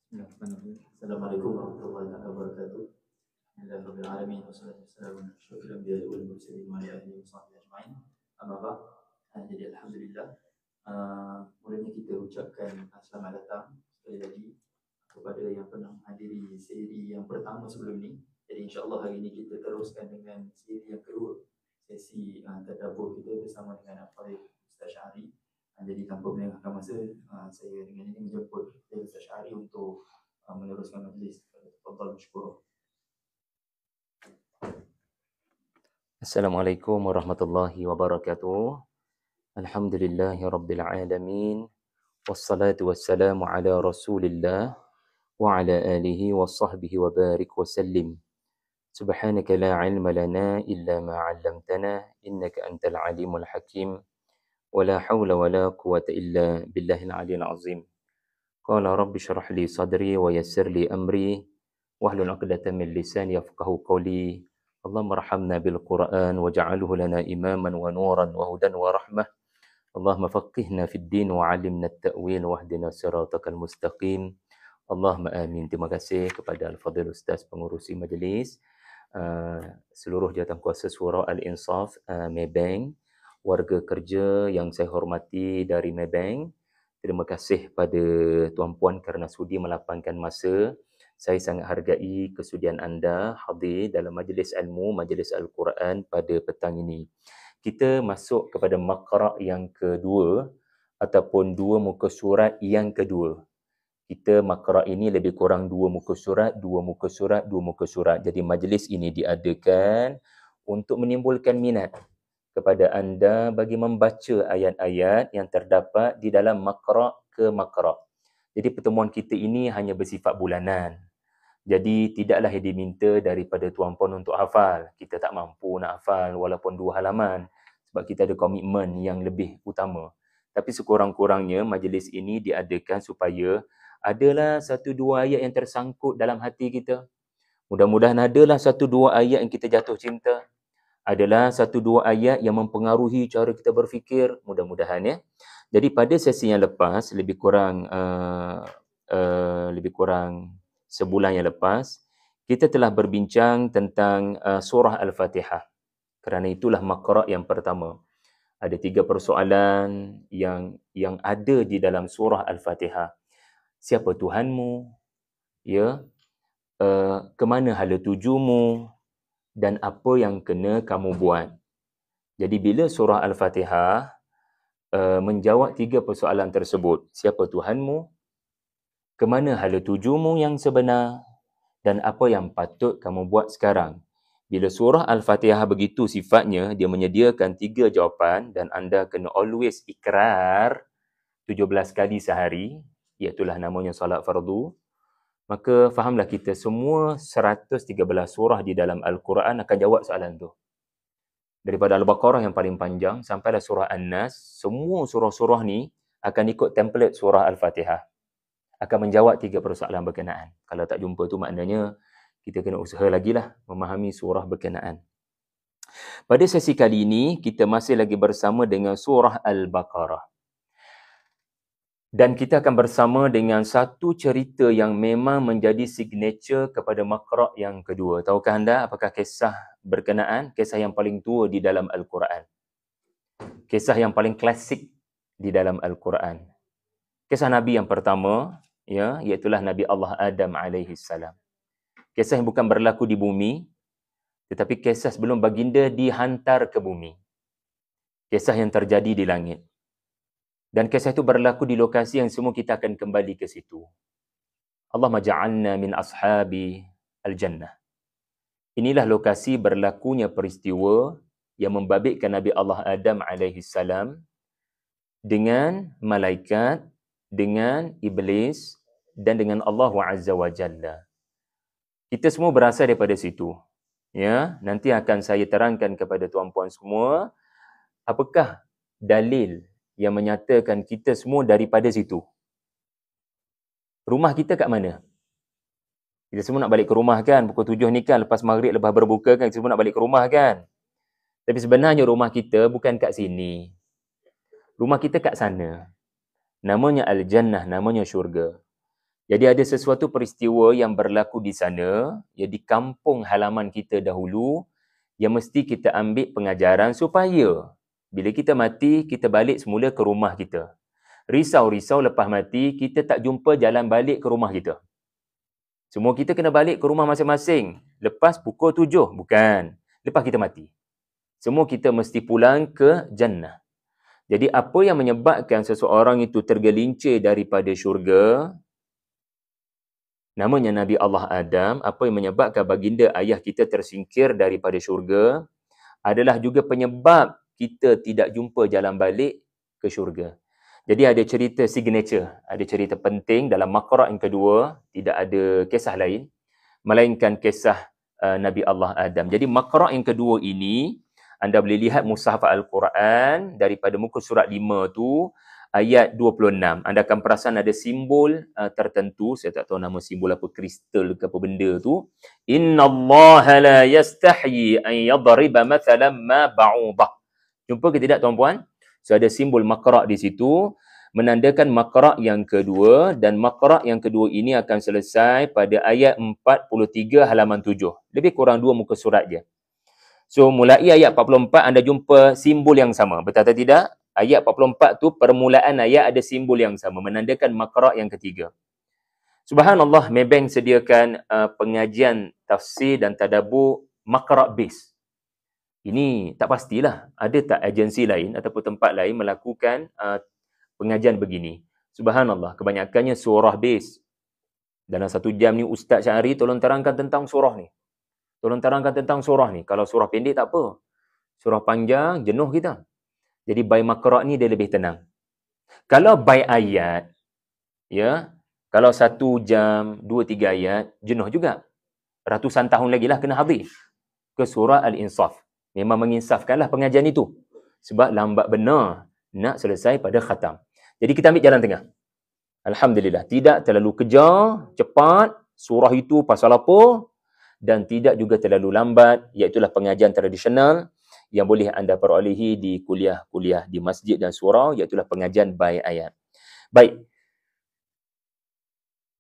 Assalamualaikum warahmatullahi wabarakatuh. Alhamdulillahirabbil alamin wassalatu wassalamu ala asyrofil anbiya'i wal mursalin wa ala alihi washabbihi ajmain. Amma ba'd. Jadi alhamdulillah, mulanya kita ucapkan selamat datang sekali lagi kepada yang pernah menghadiri siri yang pertama sebelum ni. Jadi insya-Allah hari ini kita teruskan dengan siri yang kedua, sesi tadabbur kita bersama dengan Al-Fadhil Ustaz Syahri. Jadi tanpa melengahkan masa, saya dengan ini menjemput Ustaz Syahri untuk meneruskan majlis. Tafadhal masykurah. Assalamualaikum warahmatullahi wabarakatuh. Alhamdulillahi rabbil alamin. Wassalatu wassalamu ala Rasulillah wa ala alihi wa sahbihi wa barik wa sallim. Subhanaka la ilma lana illa ma 'allamtana innaka antal alimul hakim. Wa la hawla wa la quwwata illa billahil aliyyil azim. Qala rabbi shrah li sadri wa yassir li amri wahlul 'uqdatam min lisani yafqahu qawli. Allahumma arhamna bil Qur'an waj'alhu lana imaman wa nuran wa hudan wa rahmah. Allahumma faqihna fid din wa 'allimna at-ta'wil wahdina siratal mustaqim. Allahumma amin. Terima kasih kepada Al-Fadhil Ustaz pengurusi majlis, seluruh jawatankuasa Surah Al-Insaf, Maybank, warga kerja yang saya hormati dari Maybank. Terima kasih pada tuan-puan kerana sudi melapangkan masa. Saya sangat hargai kesudian anda hadir dalam majlis ilmu, majlis Al-Quran pada petang ini. Kita masuk kepada maqra' yang kedua ataupun dua muka surat yang kedua. Kita maqra' ini lebih kurang dua muka surat. Jadi majlis ini diadakan untuk menimbulkan minat kepada anda bagi membaca ayat-ayat yang terdapat di dalam maqra' ke maqra'. Jadi pertemuan kita ini hanya bersifat bulanan. Jadi tidaklah diminta daripada tuan-puan untuk hafal. Kita tak mampu nak hafal walaupun 2 halaman sebab kita ada komitmen yang lebih utama. Tapi sekurang-kurangnya majlis ini diadakan supaya adalah 1-2 ayat yang tersangkut dalam hati kita. Mudah-mudahan adalah 1-2 ayat yang kita jatuh cinta. Adalah 1-2 ayat yang mempengaruhi cara kita berfikir. Mudah-mudahan ya. Jadi pada sesi yang lepas, lebih kurang sebulan yang lepas, kita telah berbincang tentang surah Al-Fatihah. Kerana itulah maqra' yang pertama. Ada 3 persoalan yang ada di dalam surah Al-Fatihah. Siapa Tuhanmu? Ya. Ke mana hala tujumu? Dan apa yang kena kamu buat? Jadi bila surah Al-Fatihah menjawab 3 persoalan tersebut. Siapa Tuhanmu? Ke mana hala tujumu yang sebenar? Dan apa yang patut kamu buat sekarang? Bila surah Al-Fatihah begitu sifatnya, dia menyediakan 3 jawapan dan anda kena always ikrar 17 kali sehari, iaitulah namanya solat fardu. Maka fahamlah kita semua 113 surah di dalam Al-Quran akan jawab soalan tu. Daripada Al-Baqarah yang paling panjang sampailah surah An-Nas, semua surah-surah ni akan ikut template surah Al-Fatihah. Akan menjawab 3 persoalan berkenaan. Kalau tak jumpa tu maknanya kita kena usaha lagi lah memahami surah berkenaan. Pada sesi kali ini, kita masih lagi bersama dengan surah Al-Baqarah. Dan kita akan bersama dengan satu cerita yang memang menjadi signature kepada maqra' yang kedua. Tahukah anda apakah kisah berkenaan? Kisah yang paling tua di dalam Al-Quran. Kisah yang paling klasik di dalam Al-Quran. Kisah Nabi yang pertama, ya, iaitulah Nabi Allah Adam alaihi salam. Kisah yang bukan berlaku di bumi, tetapi kisah sebelum baginda dihantar ke bumi. Kisah yang terjadi di langit. Dan kisah itu berlaku di lokasi yang semua kita akan kembali ke situ. Allah maja'alna min ashabi al-jannah. Inilah lokasi berlakunya peristiwa yang membabitkan Nabi Allah Adam alaihi salam dengan malaikat, dengan iblis dan dengan Allah Azza wa Jalla. Kita semua berasal daripada situ. Ya, nanti akan saya terangkan kepada tuan-puan semua apakah dalil yang menyatakan kita semua daripada situ. Rumah kita kat mana? Kita semua nak balik ke rumah kan? Pukul 7 ni kan, lepas maghrib, lepas berbuka kan, kita semua nak balik ke rumah kan? Tapi sebenarnya rumah kita bukan kat sini. Rumah kita kat sana. Namanya Al-Jannah, namanya syurga. Jadi ada sesuatu peristiwa yang berlaku di sana, ya di kampung halaman kita dahulu, yang mesti kita ambil pengajaran supaya bila kita mati, kita balik semula ke rumah kita. Risau-risau lepas mati, kita tak jumpa jalan balik ke rumah kita. Semua kita kena balik ke rumah masing-masing. Lepas pukul 7. Bukan. Lepas kita mati. Semua kita mesti pulang ke jannah. Jadi apa yang menyebabkan seseorang itu tergelincir daripada syurga, namanya Nabi Allah Adam, apa yang menyebabkan baginda ayah kita tersingkir daripada syurga, adalah juga penyebab kita tidak jumpa jalan balik ke syurga. Jadi ada cerita signature, ada cerita penting dalam Maqra' yang kedua, tidak ada kisah lain, melainkan kisah Nabi Allah Adam. Jadi Maqra' yang kedua ini, anda boleh lihat mushaf Al-Quran daripada muka surat 5 tu, ayat 26. Anda akan perasan ada simbol tertentu, saya tak tahu nama simbol apa, kristal ke apa benda tu. Inna Allah la yastahyi an yadriba mathalan ma ba'udah. Jumpa ke tidak tuan-puan? So ada simbol Maqra' di situ, menandakan Maqra' yang kedua, dan Maqra' yang kedua ini akan selesai pada ayat 43 halaman 7. Lebih kurang 2 muka surat je. So mulai ayat 44 anda jumpa simbol yang sama. Betul atau tidak? Ayat 44 tu permulaan ayat ada simbol yang sama, menandakan Maqra' yang ketiga. Subhanallah, Maybank sediakan pengajian tafsir dan tadabbur Maqra' base. Ini tak pastilah, ada tak agensi lain ataupun tempat lain melakukan pengajian begini. Subhanallah, kebanyakannya surah base. Dalam 1 jam ni Ustaz Syahri tolong terangkan tentang surah ni. Tolong terangkan tentang surah ni. Kalau surah pendek tak apa. Surah panjang, jenuh kita. Jadi by Maqra' ni dia lebih tenang. Kalau by ayat, ya, kalau 1 jam, 2-3 ayat, jenuh juga. Ratusan tahun lagi lah kena habis ke surah Al-Insaf. Memang menginsafkanlah pengajian itu. Sebab lambat benar nak selesai pada khatam. Jadi kita ambil jalan tengah. Alhamdulillah. Tidak terlalu kejar, cepat, surah itu pasal apa, dan tidak juga terlalu lambat, iaitulah pengajian tradisional yang boleh anda perolehi di kuliah-kuliah di masjid dan surau, iaitulah pengajian by ayat. Baik.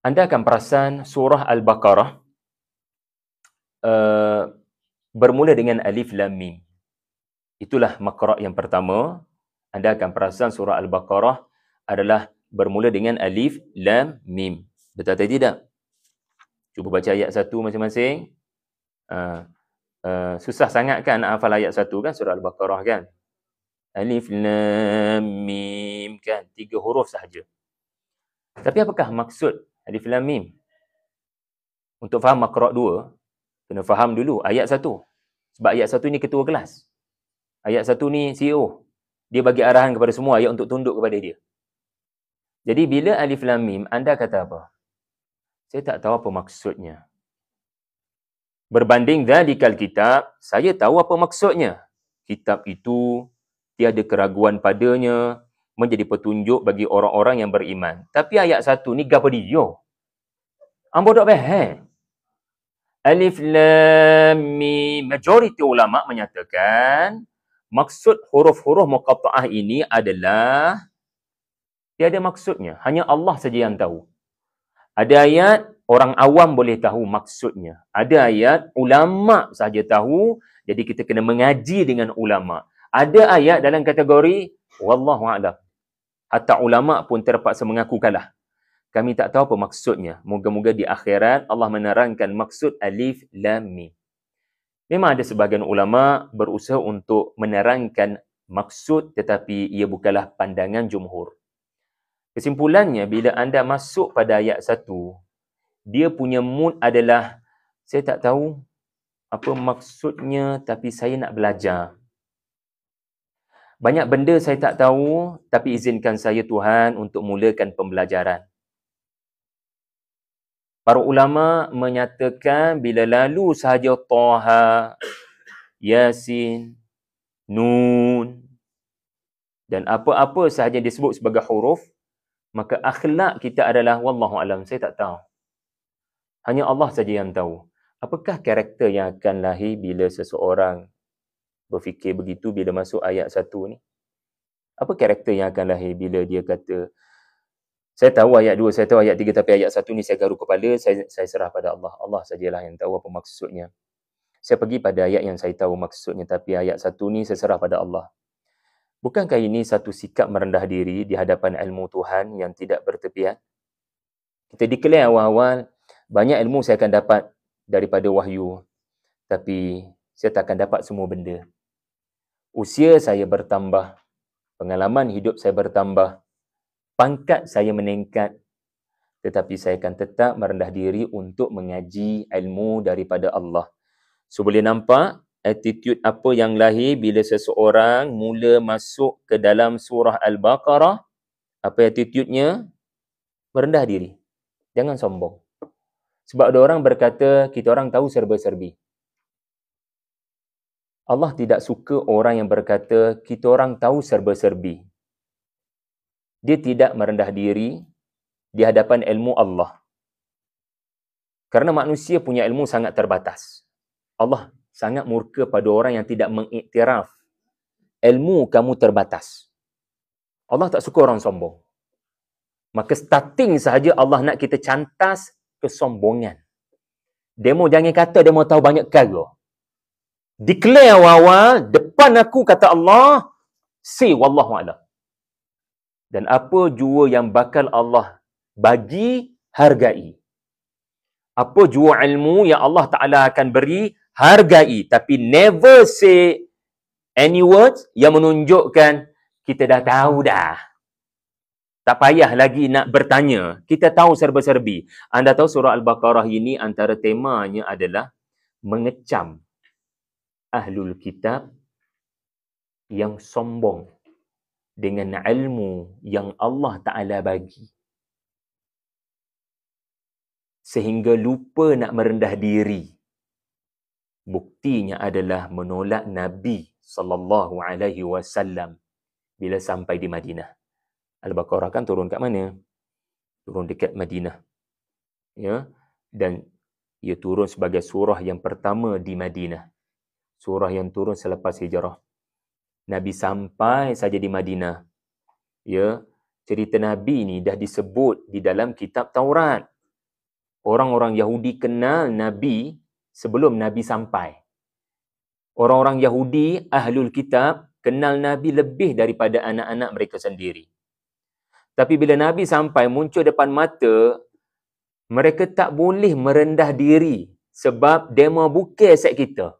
Anda akan perasan surah Al-Baqarah bermula dengan Alif Lam Mim. Itulah Maqra' yang pertama. Anda akan perasan surah Al-Baqarah adalah bermula dengan Alif Lam Mim. Betul atau tidak? Cuba baca ayat 1 masing-masing. Susah sangat kan nak hafal ayat 1 kan, surah Al-Baqarah kan. Alif Lam Mim kan, 3 huruf sahaja. Tapi apakah maksud Alif Lam Mim? Untuk faham Maqra' 2, kena faham dulu ayat 1. Sebab ayat 1 ni ketua kelas. Ayat 1 ni CEO. Dia bagi arahan kepada semua ayat untuk tunduk kepada dia. Jadi bila Alif Lam Mim, anda kata apa? Saya tak tahu apa maksudnya. Berbanding dzalikal kitab, saya tahu apa maksudnya. Kitab itu tiada keraguan padanya, menjadi petunjuk bagi orang-orang yang beriman. Tapi ayat 1 ni gapo dia? Ambo dak faham. Alif Lam Mim. Majoriti ulama menyatakan maksud huruf-huruf muqatta'ah ini adalah tiada maksudnya. Hanya Allah saja yang tahu. Ada ayat orang awam boleh tahu maksudnya. Ada ayat ulama saja tahu, jadi kita kena mengaji dengan ulama. Ada ayat dalam kategori wallahu a'lam. Hatta ulama pun terpaksa mengaku kalah. Kami tak tahu apa maksudnya. Moga-moga di akhirat Allah menerangkan maksud Alif Lam Mim. Memang ada sebahagian ulama berusaha untuk menerangkan maksud, tetapi ia bukanlah pandangan jumhur. Kesimpulannya, bila anda masuk pada ayat 1, dia punya mood adalah, saya tak tahu apa maksudnya, tapi saya nak belajar. Banyak benda saya tak tahu, tapi izinkan saya Tuhan untuk mulakan pembelajaran. Para ulama menyatakan bila lalu sahaja Taha, Yasin, Nun, dan apa-apa sahaja disebut sebagai huruf, maka akhlak kita adalah wallahu alam, saya tak tahu. Hanya Allah saja yang tahu. Apakah karakter yang akan lahir bila seseorang berfikir begitu bila masuk ayat 1 ni? Apa karakter yang akan lahir bila dia kata, Saya tahu ayat 2, saya tahu ayat 3, tapi ayat 1 ni saya garu kepala, saya serah pada Allah. Allah sajalah yang tahu apa maksudnya. Saya pergi pada ayat yang saya tahu maksudnya, tapi ayat 1 ni saya serah pada Allah. Bukankah ini satu sikap merendah diri di hadapan ilmu Tuhan yang tidak bertepian? Kita declare awal-awal, banyak ilmu saya akan dapat daripada wahyu, tapi saya tak akan dapat semua benda. Usia saya bertambah, pengalaman hidup saya bertambah, pangkat saya meningkat, tetapi saya akan tetap merendah diri untuk mengaji ilmu daripada Allah. So boleh nampak attitude apa yang lahir bila seseorang mula masuk ke dalam surah Al-Baqarah. Apa attitude-nya? Merendah diri. Jangan sombong. Sebab ada orang berkata, kita orang tahu serba-serbi. Allah tidak suka orang yang berkata, kita orang tahu serba-serbi. Dia tidak merendah diri di hadapan ilmu Allah. Kerana manusia punya ilmu sangat terbatas. Allah sangat murka pada orang yang tidak mengiktiraf ilmu kamu terbatas. Allah tak suka orang sombong. Maka starting sahaja Allah nak kita cantas kesombongan. Demo jangan kata demo tahu banyak perkara. Declare awal-awal, depan aku kata Allah, say wallahu a'lam. Dan apa jua yang bakal Allah bagi, hargai. Apa jua ilmu yang Allah Ta'ala akan beri, hargai. Tapi never say any words yang menunjukkan kita dah tahu dah. Tak payah lagi nak bertanya. Kita tahu serba-serbi. Anda tahu surah Al-Baqarah ini antara temanya adalah mengecam ahlul kitab yang sombong dengan ilmu yang Allah Ta'ala bagi. Sehingga lupa nak merendah diri. Buktinya adalah menolak Nabi SAW bila sampai di Madinah. Al-Baqarah kan turun kat mana? Turun dekat Madinah. Ya, dan ia turun sebagai surah yang pertama di Madinah. Surah yang turun selepas hijrah. Nabi sampai saja di Madinah. Ya, cerita Nabi ni dah disebut di dalam kitab Taurat. Orang-orang Yahudi kenal Nabi sebelum Nabi sampai. Orang-orang Yahudi, ahlul kitab, kenal Nabi lebih daripada anak-anak mereka sendiri. Tapi bila Nabi sampai, muncul depan mata, mereka tak boleh merendah diri sebab demo bukan set kita.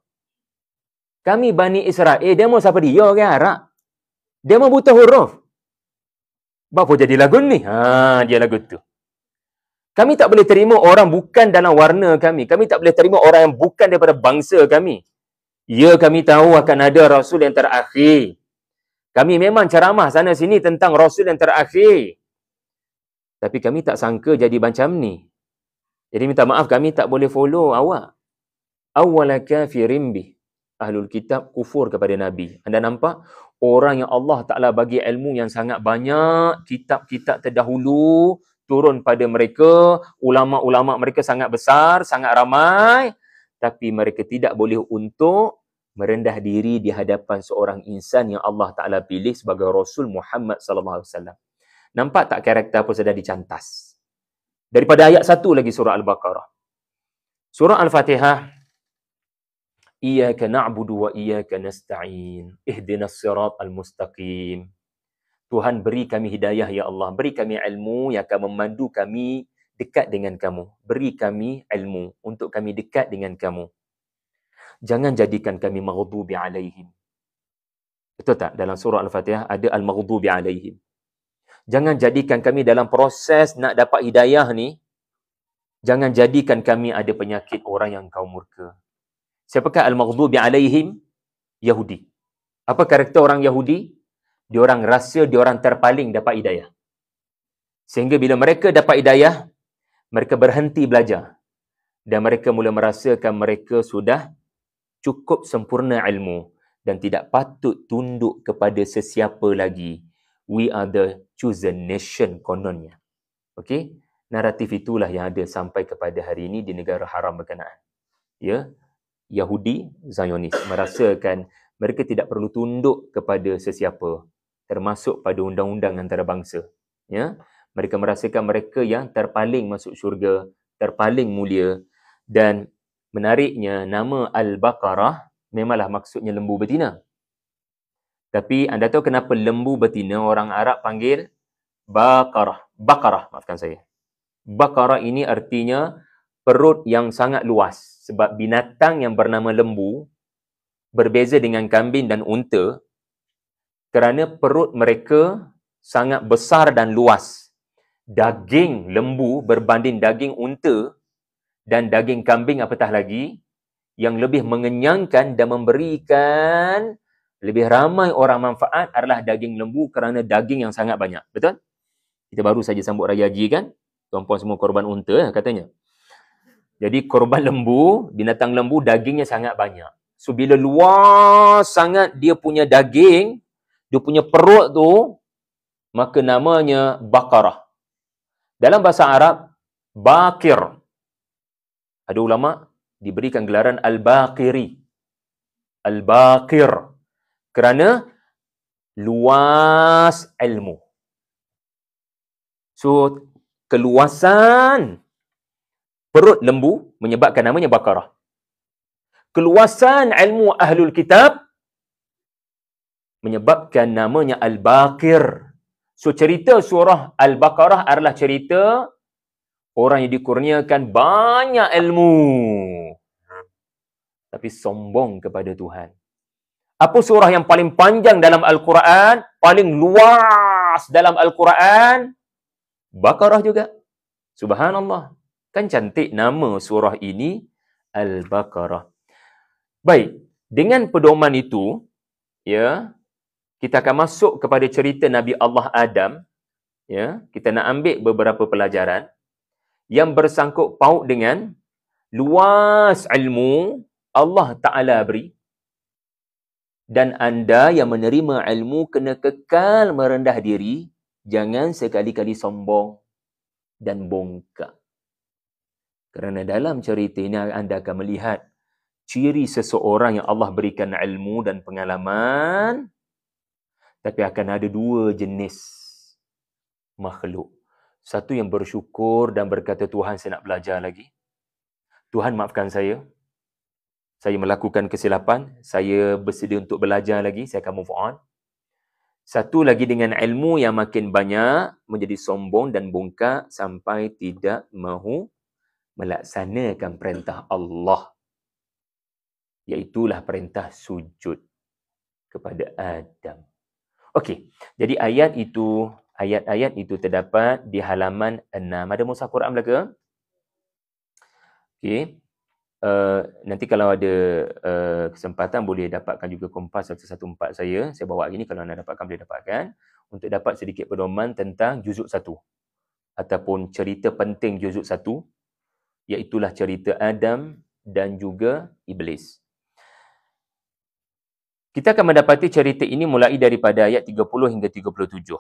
Kami Bani Israel, demo siapa dia ke Arab? Demo buta huruf. Bapa jadi lagu ni? Dia lagu tu. Kami tak boleh terima orang bukan dalam warna kami. Kami tak boleh terima orang yang bukan daripada bangsa kami. Ya, kami tahu akan ada Rasul yang terakhir. Kami memang ceramah sana sini tentang Rasul yang terakhir. Tapi kami tak sangka jadi macam ni. Jadi minta maaf, kami tak boleh follow awak. Awwala kafirin bih. Ahlul kitab kufur kepada Nabi. Anda nampak? Orang yang Allah Ta'ala bagi ilmu yang sangat banyak, kitab-kitab terdahulu turun pada mereka, ulama-ulama mereka sangat besar, sangat ramai, tapi mereka tidak boleh untuk merendah diri di hadapan seorang insan yang Allah Ta'ala pilih sebagai Rasul Muhammad SAW. Nampak tak karakter apa sedang dicantas? Daripada ayat 1 lagi surah Al-Baqarah. Surah Al-Fatihah. Iyyaka na'budu wa iyyaka nasta'in. Ihdinas siratal mustaqim. Tuhan, beri kami hidayah ya Allah. Beri kami ilmu yang akan memandu kami dekat dengan kamu. Beri kami ilmu untuk kami dekat dengan kamu. Jangan jadikan kami maghdubi alaihim. Betul tak? Dalam surah Al-Fatihah ada al-maghdubi alaihim. Jangan jadikan kami dalam proses nak dapat hidayah ni. Jangan jadikan kami ada penyakit orang yang kau murka. Siapakah al-maghdubi alaihim? Yahudi. Apa karakter orang Yahudi? Diorang rasa diorang terpaling dapat hidayah. Sehingga bila mereka dapat hidayah, mereka berhenti belajar. Dan mereka mula merasakan mereka sudah cukup sempurna ilmu dan tidak patut tunduk kepada sesiapa lagi. We are the chosen nation kononnya. Okey? Naratif itulah yang ada sampai kepada hari ini di negara haram berkenaan. Ya? Yahudi, Zionis, merasakan mereka tidak perlu tunduk kepada sesiapa, termasuk pada undang-undang antarabangsa. Ya? Mereka merasakan mereka yang terpaling masuk syurga, terpaling mulia. Dan menariknya, nama Al-Baqarah memanglah maksudnya lembu betina. Tapi anda tahu kenapa lembu betina orang Arab panggil Baqarah? Baqarah, maafkan saya. Baqarah ini artinya perut yang sangat luas. Sebab binatang yang bernama lembu berbeza dengan kambing dan unta kerana perut mereka sangat besar dan luas. Daging lembu berbanding daging unta dan daging kambing apatah lagi, yang lebih mengenyangkan dan memberikan lebih ramai orang manfaat adalah daging lembu kerana daging yang sangat banyak. Betul? Kita baru saja sambut Raya Haji kan? Tuan-puan semua korban unta katanya. Jadi korban lembu, binatang lembu dagingnya sangat banyak. So bila luas sangat dia punya daging, dia punya perut tu, maka namanya Baqarah. Dalam bahasa Arab, Baqir. Ada ulama diberikan gelaran Al-Baqiri. Al-Baqir. Kerana luas ilmu. So, keluasan perut lembu menyebabkan namanya Baqarah. Keluasan ilmu Ahlul Kitab menyebabkan namanya Al-Baqir. So, cerita surah Al-Baqarah adalah cerita orang yang dikurniakan banyak ilmu tapi sombong kepada Tuhan. Apa surah yang paling panjang dalam Al-Quran? Paling luas dalam Al-Quran? Baqarah juga. Subhanallah. Kan cantik nama surah ini, Al-Baqarah. Baik, dengan pedoman itu, ya, kita akan masuk kepada cerita Nabi Allah Adam. Ya, kita nak ambil beberapa pelajaran yang bersangkut paut dengan luas ilmu Allah Ta'ala beri. Dan anda yang menerima ilmu kena kekal merendah diri. Jangan sekali-kali sombong dan bongkak. Kerana dalam cerita ini anda akan melihat ciri seseorang yang Allah berikan ilmu dan pengalaman. Tapi akan ada dua jenis makhluk. Satu yang bersyukur dan berkata, Tuhan saya nak belajar lagi. Tuhan maafkan saya. Saya melakukan kesilapan, saya bersedia untuk belajar lagi, saya akan move on. Satu lagi dengan ilmu yang makin banyak, menjadi sombong dan bongkak sampai tidak mahu melaksanakan perintah Allah. Iaitulah perintah sujud kepada Adam. Okey, jadi ayat itu terdapat di halaman 6. Ada mushaf Quran belaka? Okey. Nanti kalau ada kesempatan boleh dapatkan juga Kompas 114 saya. Saya bawa hari ni, kalau anda dapatkan boleh dapatkan. Untuk dapat sedikit pedoman tentang juzuk 1. Ataupun cerita penting juzuk 1. Iaitulah cerita Adam dan juga Iblis. Kita akan mendapati cerita ini mulai daripada ayat 30 hingga 37.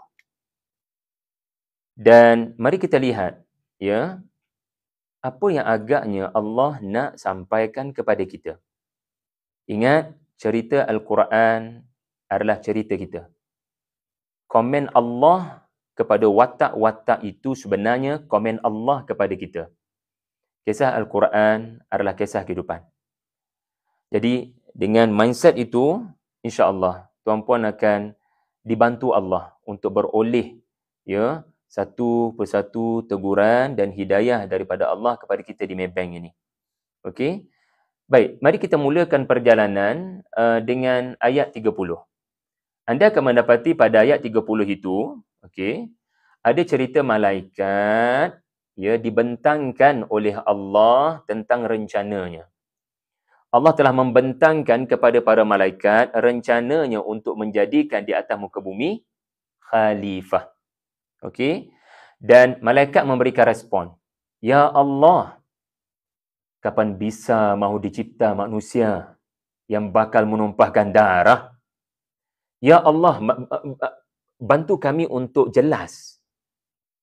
Dan mari kita lihat, ya, apa yang agaknya Allah nak sampaikan kepada kita. Ingat, cerita Al-Quran adalah cerita kita. Komen Allah kepada watak-watak itu sebenarnya komen Allah kepada kita. Kisah Al-Quran adalah kisah kehidupan. Jadi, dengan mindset itu, insya-Allah, tuan-puan akan dibantu Allah untuk beroleh, ya, satu persatu teguran dan hidayah daripada Allah kepada kita di Maybank ini. Okey. Baik, mari kita mulakan perjalanan dengan ayat 30. Anda akan mendapati pada ayat 30 itu, okey, ada cerita malaikat, ya, dibentangkan oleh Allah tentang rencananya. Allah telah membentangkan kepada para malaikat rencananya untuk menjadikan di atas muka bumi khalifah. Okey. Dan malaikat memberikan respon. Ya Allah, kapan bisa mahu dicipta manusia yang bakal menumpahkan darah? Ya Allah, bantu kami untuk jelas.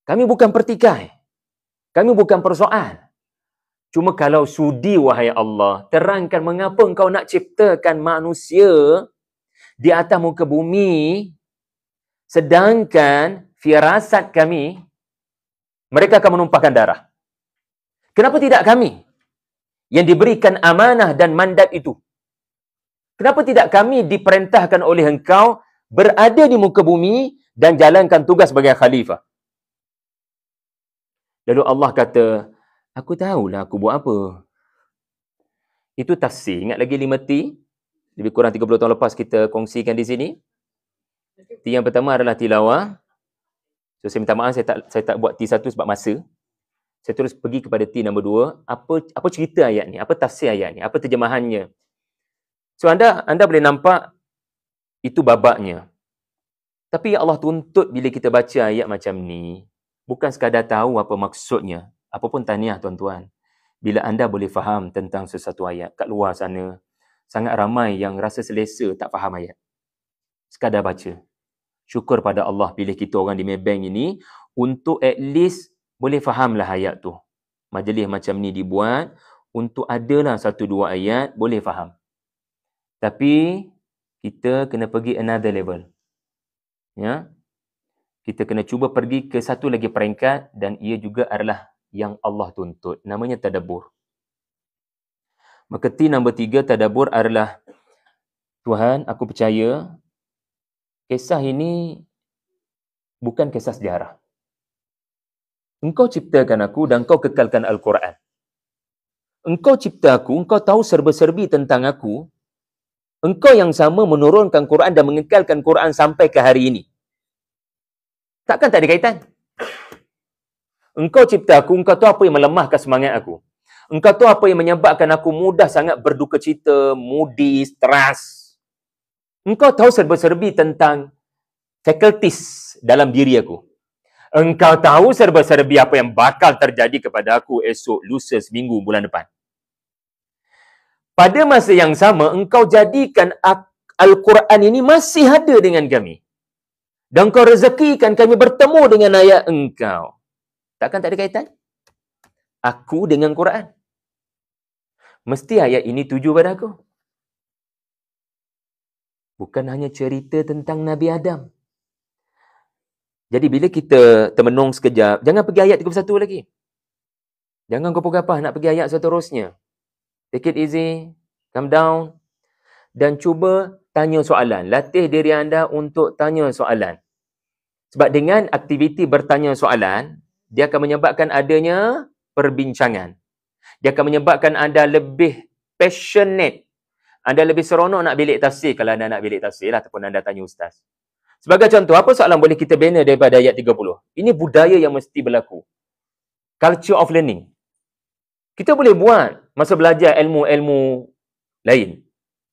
Kami bukan pertikai. Kami bukan persoal. Cuma kalau sudi, wahai Allah, terangkan mengapa engkau nak ciptakan manusia di atas muka bumi, sedangkan firasat kami, Mereka akan menumpahkan darah. Kenapa tidak kami yang diberikan amanah dan mandat itu? Kenapa tidak kami diperintahkan oleh engkau berada di muka bumi dan jalankan tugas sebagai khalifah? Lalu Allah kata, aku tahulah aku buat apa. Itu tafsir. Ingat lagi 5 T? Lebih kurang 30 tahun lepas kita kongsikan di sini. T yang pertama adalah tilawah. So, saya minta maaf, saya tak buat T1 sebab masa. Saya terus pergi kepada T nombor 2. Apa cerita ayat ni? Apa tafsir ayat ni? Apa terjemahannya? So, anda boleh nampak itu babaknya. Tapi Allah tuntut bila kita baca ayat macam ni, bukan sekadar tahu apa maksudnya. Apapun tahniah tuan-tuan. Bila anda boleh faham tentang sesuatu ayat. Kat luar sana, sangat ramai yang rasa selesa tak faham ayat. Sekadar baca. Syukur pada Allah pilih kita orang di Maybank ini untuk at least boleh fahamlah ayat tu. Majlis macam ni dibuat untuk adalah 1-2 ayat boleh faham. Tapi kita kena pergi another level. Ya. Kita kena cuba pergi ke satu lagi peringkat dan ia juga adalah yang Allah tuntut. Namanya tadabbur. Maka T nombor 3 tadabbur adalah, Tuhan, aku percaya kisah ini bukan kisah sejarah. Engkau ciptakan aku dan engkau kekalkan Al-Quran. Engkau cipta aku, engkau tahu serba-serbi tentang aku. Engkau yang sama menurunkan Quran dan mengekalkan Quran sampai ke hari ini. Takkan tak ada kaitan? Engkau cipta aku, engkau tahu apa yang melemahkan semangat aku. Engkau tahu apa yang menyebabkan aku mudah sangat berduka cita, moody, stres. Engkau tahu serba-serbi tentang faculties dalam diri aku. Engkau tahu serba-serbi apa yang bakal terjadi kepada aku esok, lusa, seminggu, bulan depan. Pada masa yang sama, engkau jadikan Al-Quran ini masih ada dengan kami. Dan engkau rezekikan kami bertemu dengan ayat engkau. Takkan tak ada kaitan? Aku dengan Quran. Mesti ayat ini tuju pada aku. Bukan hanya cerita tentang Nabi Adam. Jadi bila kita termenung sekejap, jangan pergi ayat 31 lagi. Jangan gapah-gapah nak pergi ayat seterusnya. Take it easy, calm down dan cuba tanya soalan. Latih diri anda untuk tanya soalan. Sebab dengan aktiviti bertanya soalan, dia akan menyebabkan adanya perbincangan. Dia akan menyebabkan anda lebih passionate. Anda lebih seronok nak bilik tafsir kalau anda nak bilik tafsir lah, ataupun anda tanya ustaz. Sebagai contoh, apa soalan boleh kita bina daripada ayat 30? Ini budaya yang mesti berlaku. Culture of learning. Kita boleh buat masa belajar ilmu-ilmu lain.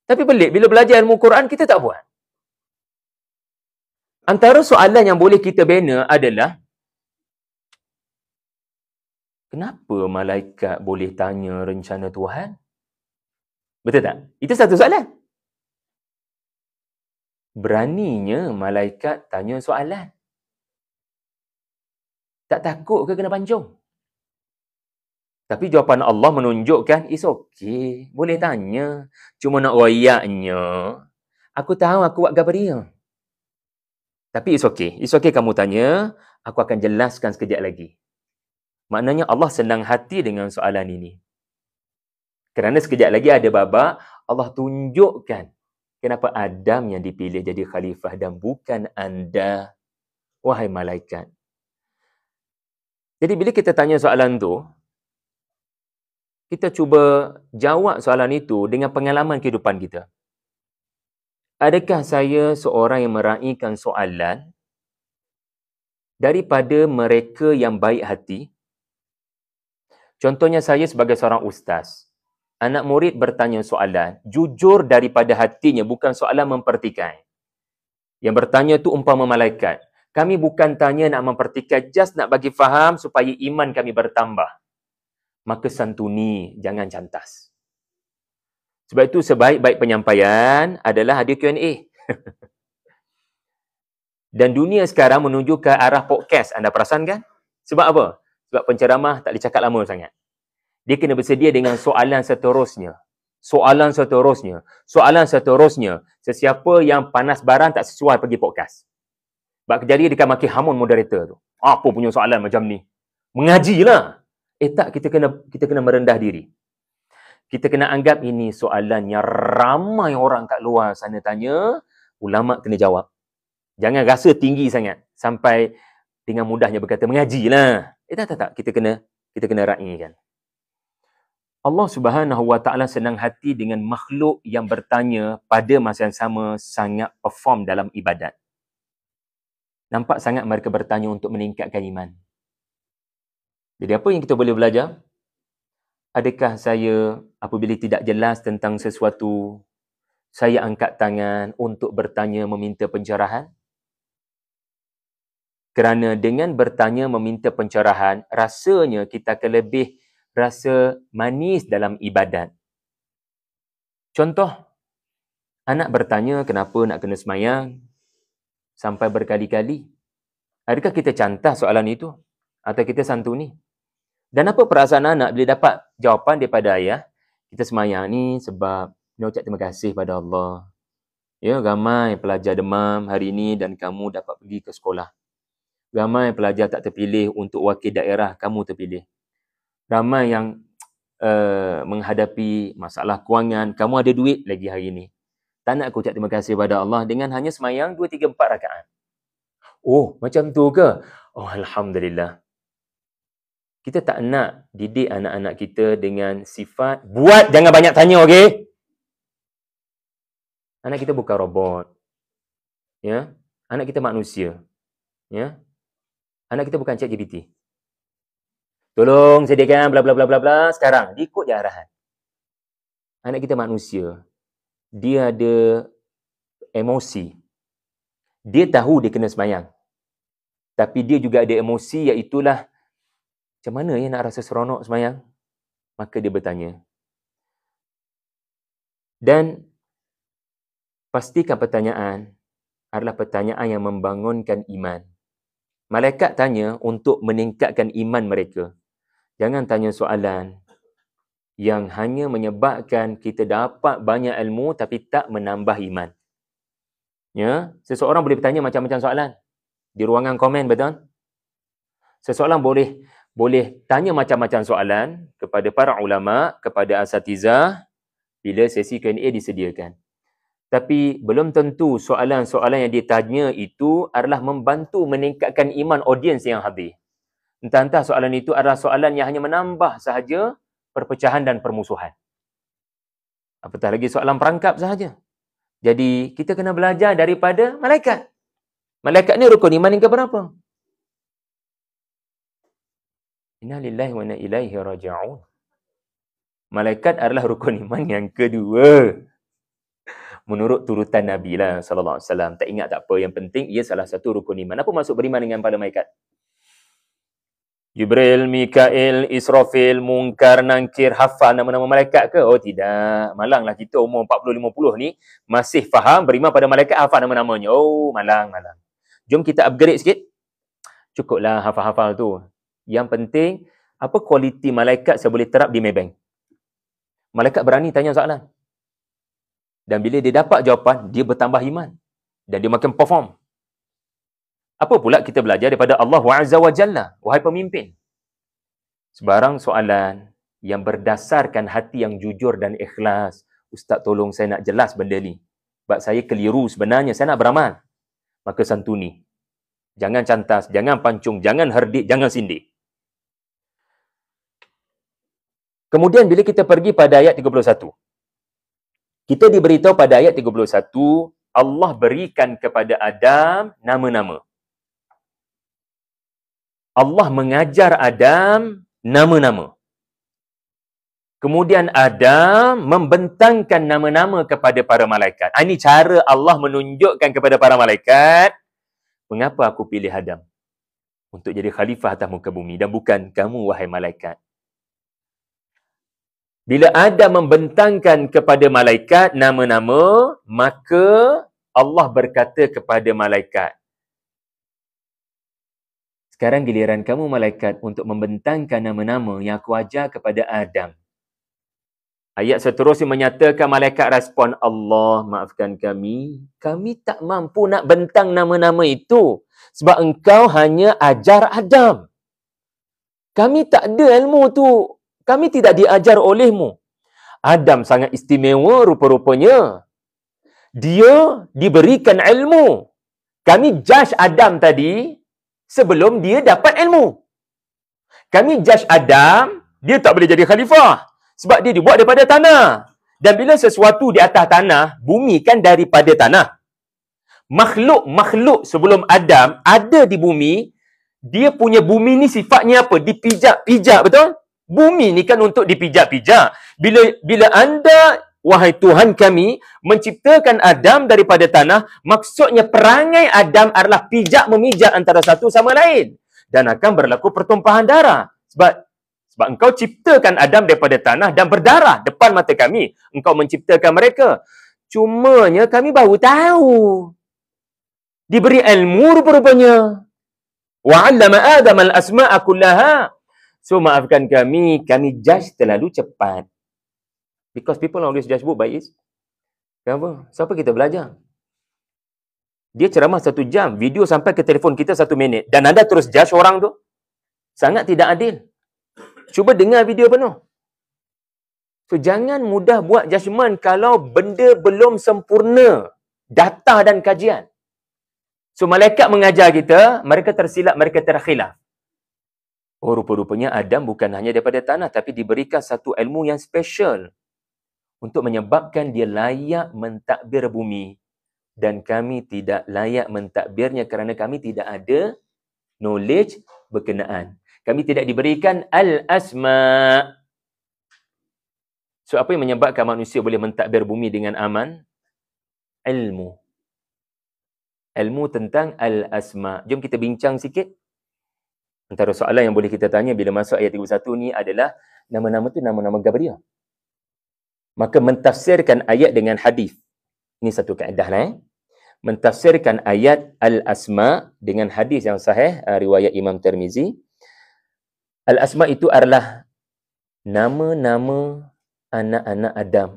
Tapi pelik, bila belajar ilmu Quran, kita tak buat. Antara soalan yang boleh kita bina adalah, kenapa malaikat boleh tanya rencana Tuhan? Betul tak? Itu satu soalan. Beraninya malaikat tanya soalan. Tak takut ke kena pancung? Tapi jawapan Allah menunjukkan, it's okay. Boleh tanya. Cuma nak royaknya, aku tahu aku buat gabar dia. Tapi it's okay. It's okay kamu tanya. Aku akan jelaskan sekejap lagi. Maknanya Allah senang hati dengan soalan ini. Kerana sekejap lagi ada babak, Allah tunjukkan kenapa Adam yang dipilih jadi khalifah dan bukan anda, wahai malaikat. Jadi bila kita tanya soalan tu, kita cuba jawab soalan itu dengan pengalaman kehidupan kita. Adakah saya seorang yang meraihkan soalan daripada mereka yang baik hati? Contohnya saya sebagai seorang ustaz. Anak murid bertanya soalan, jujur daripada hatinya, bukan soalan mempertikai. Yang bertanya tu umpama malaikat. Kami bukan tanya nak mempertikai, just nak bagi faham supaya iman kami bertambah. Maka santuni, jangan cantas. Sebab itu sebaik-baik penyampaian adalah ada Q&A. Dan dunia sekarang menuju ke arah podcast. Anda perasan kan? Sebab apa? Sebab penceramah tak boleh cakap lama sangat. Dia kena bersedia dengan soalan seterusnya. Soalan seterusnya. Soalan seterusnya. Sesiapa yang panas barang tak sesuai pergi podcast. Sebab kejadian dia akan maki hamun moderator tu. Apa punya soalan macam ni? Mengajilah. Tak, kita kena merendah diri. Kita kena anggap ini soalan yang ramai orang kat luar sana tanya, ulama kena jawab. Jangan rasa tinggi sangat sampai dengan mudahnya berkata mengajilah. Tak. Kita kena raikan. Allah Subhanahu Wa Taala senang hati dengan makhluk yang bertanya pada masa yang sama sangat perform dalam ibadat. Nampak sangat mereka bertanya untuk meningkatkan iman. Jadi apa yang kita boleh belajar? Adakah saya apabila tidak jelas tentang sesuatu, saya angkat tangan untuk bertanya meminta pencerahan? Kerana dengan bertanya meminta pencerahan, rasanya kita akan lebih rasa manis dalam ibadat. Contoh, anak bertanya kenapa nak kena semayang sampai berkali-kali. Adakah kita cantah soalan itu? Atau kita santuni? Dan apa perasaan anak bila dapat jawapan daripada ayah? Kita semayang ni sebab nak ucap terima kasih pada Allah. Ya, ramai pelajar demam hari ini dan kamu dapat pergi ke sekolah. Ramai pelajar tak terpilih untuk wakil daerah, kamu terpilih. Ramai yang menghadapi masalah kewangan, kamu ada duit lagi hari ini. Tak nak aku ucap terima kasih pada Allah dengan hanya semayang 2, 3, 4 rakaat. Oh, macam tu ke? Oh, Alhamdulillah. Kita tak nak didik anak-anak kita dengan sifat, buat jangan banyak tanya, okey? Anak kita bukan robot. Ya? Anak kita manusia. Ya? Anak kita bukan ChatGPT. Tolong sediakan bla bla bla bla bla sekarang. Dia ikut je arahan. Anak kita manusia. Dia ada emosi. Dia tahu dia kena semayang. Tapi dia juga ada emosi, iaitulah macam mana ya nak rasa seronok semayang? Maka dia bertanya. Dan pastikan pertanyaan adalah pertanyaan yang membangunkan iman. Malaikat tanya untuk meningkatkan iman mereka. Jangan tanya soalan yang hanya menyebabkan kita dapat banyak ilmu tapi tak menambah iman. Ya, seseorang boleh bertanya macam-macam soalan di ruangan komen, betul? Seseorang boleh tanya macam-macam soalan kepada para ulama, kepada asatizah bila sesi Q&A disediakan. Tapi belum tentu soalan-soalan yang ditanya itu adalah membantu meningkatkan iman audiens yang hadir. Entah-entah soalan itu adalah soalan yang hanya menambah sahaja perpecahan dan permusuhan. Apatah lagi soalan perangkap sahaja. Jadi kita kena belajar daripada malaikat. Malaikat ni rukun iman yang keberapa? Inna lillahi wa inna ilaihi raji'un. Malaikat adalah rukun iman yang kedua. Menurut turutan Nabi lah sallallahu alaihi wasallam. Tak ingat tak apa, yang penting ia salah satu rukun iman. Apa maksud beriman dengan para malaikat? Jibril, Mikail, Israfil, Munkar, Nankir, hafal nama-nama malaikat ke? Oh tidak. Malanglah kita umur 40-50 ni masih faham beriman pada malaikat, hafal nama-namanya. Oh, malang. Jom kita upgrade sikit. Cukuplah hafal-hafal tu. Yang penting, apa kualiti malaikat saya boleh terap di Maybank? Malaikat berani tanya soalan. Dan bila dia dapat jawapan, dia bertambah iman. Dan dia makin perform. Apa pula kita belajar daripada Allah Azza wa Jalla? Wahai pemimpin. Sebarang soalan yang berdasarkan hati yang jujur dan ikhlas. Ustaz, tolong saya nak jelas benda ni. Sebab saya keliru sebenarnya, saya nak beramal. Maka santuni. Jangan cantas, jangan pancung, jangan herdik, jangan sindir. Kemudian bila kita pergi pada ayat 31. Kita diberitahu pada ayat 31, Allah berikan kepada Adam nama-nama. Allah mengajar Adam nama-nama. Kemudian Adam membentangkan nama-nama kepada para malaikat. Ini cara Allah menunjukkan kepada para malaikat, mengapa aku pilih Adam untuk jadi khalifah atas muka bumi dan bukan kamu, wahai malaikat. Bila Adam membentangkan kepada malaikat nama-nama, maka Allah berkata kepada malaikat, sekarang giliran kamu malaikat untuk membentangkan nama-nama yang aku ajar kepada Adam. Ayat seterusnya menyatakan malaikat respon, Allah maafkan kami tak mampu nak bentang nama-nama itu sebab engkau hanya ajar Adam. Kami tak ada ilmu tu. Kami tidak diajar olehmu. Adam sangat istimewa rupa-rupanya. Dia diberikan ilmu. Kami judge Adam tadi sebelum dia dapat ilmu. Kami judge Adam, dia tak boleh jadi khalifah. Sebab dia dibuat daripada tanah. Dan bila sesuatu di atas tanah, bumi kan daripada tanah. Makhluk-makhluk sebelum Adam ada di bumi, dia punya bumi ni sifatnya apa? Dipijak-pijak, betul? Bumi ni kan untuk dipijak-pijak. Bila anda, wahai Tuhan kami, menciptakan Adam daripada tanah, maksudnya perangai Adam adalah pijak-memijak antara satu sama lain. Dan akan berlaku pertumpahan darah. Sebab engkau ciptakan Adam daripada tanah dan berdarah depan mata kami. Engkau menciptakan mereka. Cumanya kami baru tahu. Diberi ilmu rupa-rupanya. وَعَلَّمَ آدَمَ الْأَسْمَاءَ كُلَّهَا. So, maafkan kami judge terlalu cepat. Because people always judge book by its. Kenapa? Siapa kita belajar? Dia ceramah 1 jam, video sampai ke telefon kita 1 minit. Dan anda terus judge orang tu. Sangat tidak adil. Cuba dengar video penuh. So, jangan mudah buat judgement kalau benda belum sempurna. Data dan kajian. So, malaikat mengajar kita, mereka tersilap, mereka terkhilaf. Oh, rupa-rupanya Adam bukan hanya daripada tanah, tapi diberikan satu ilmu yang special untuk menyebabkan dia layak mentadbir bumi. Dan kami tidak layak mentadbirnya kerana kami tidak ada knowledge berkenaan. Kami tidak diberikan al-asma'. So, apa yang menyebabkan manusia boleh mentadbir bumi dengan aman? Ilmu. Ilmu tentang al-asma'. Jom kita bincang sikit. Antara soalan yang boleh kita tanya bila masuk ayat 31 ni adalah nama-nama tu nama-nama gabriah. Maka mentafsirkan ayat dengan hadis. Ini satu kaedah lah. Mentafsirkan ayat al-asma' dengan hadis yang sahih, riwayat Imam Tirmizi. Al-asma' itu adalah nama-nama anak-anak Adam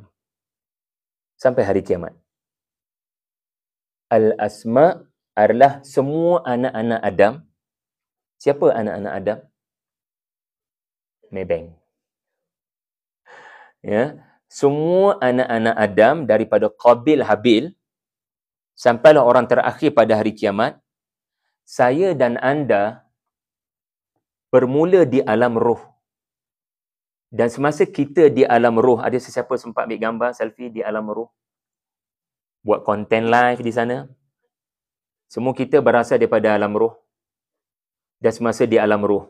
sampai hari kiamat. Al-asma' adalah semua anak-anak Adam. Siapa anak-anak Adam? Maybank. Ya, semua anak-anak Adam daripada Qabil Habil sampailah orang terakhir pada hari kiamat. Saya dan anda bermula di alam roh. Dan semasa kita di alam roh, ada sesiapa sempat ambil gambar selfie di alam roh? Buat konten live di sana. Semua kita berasal daripada alam roh. Dan semasa di alam roh,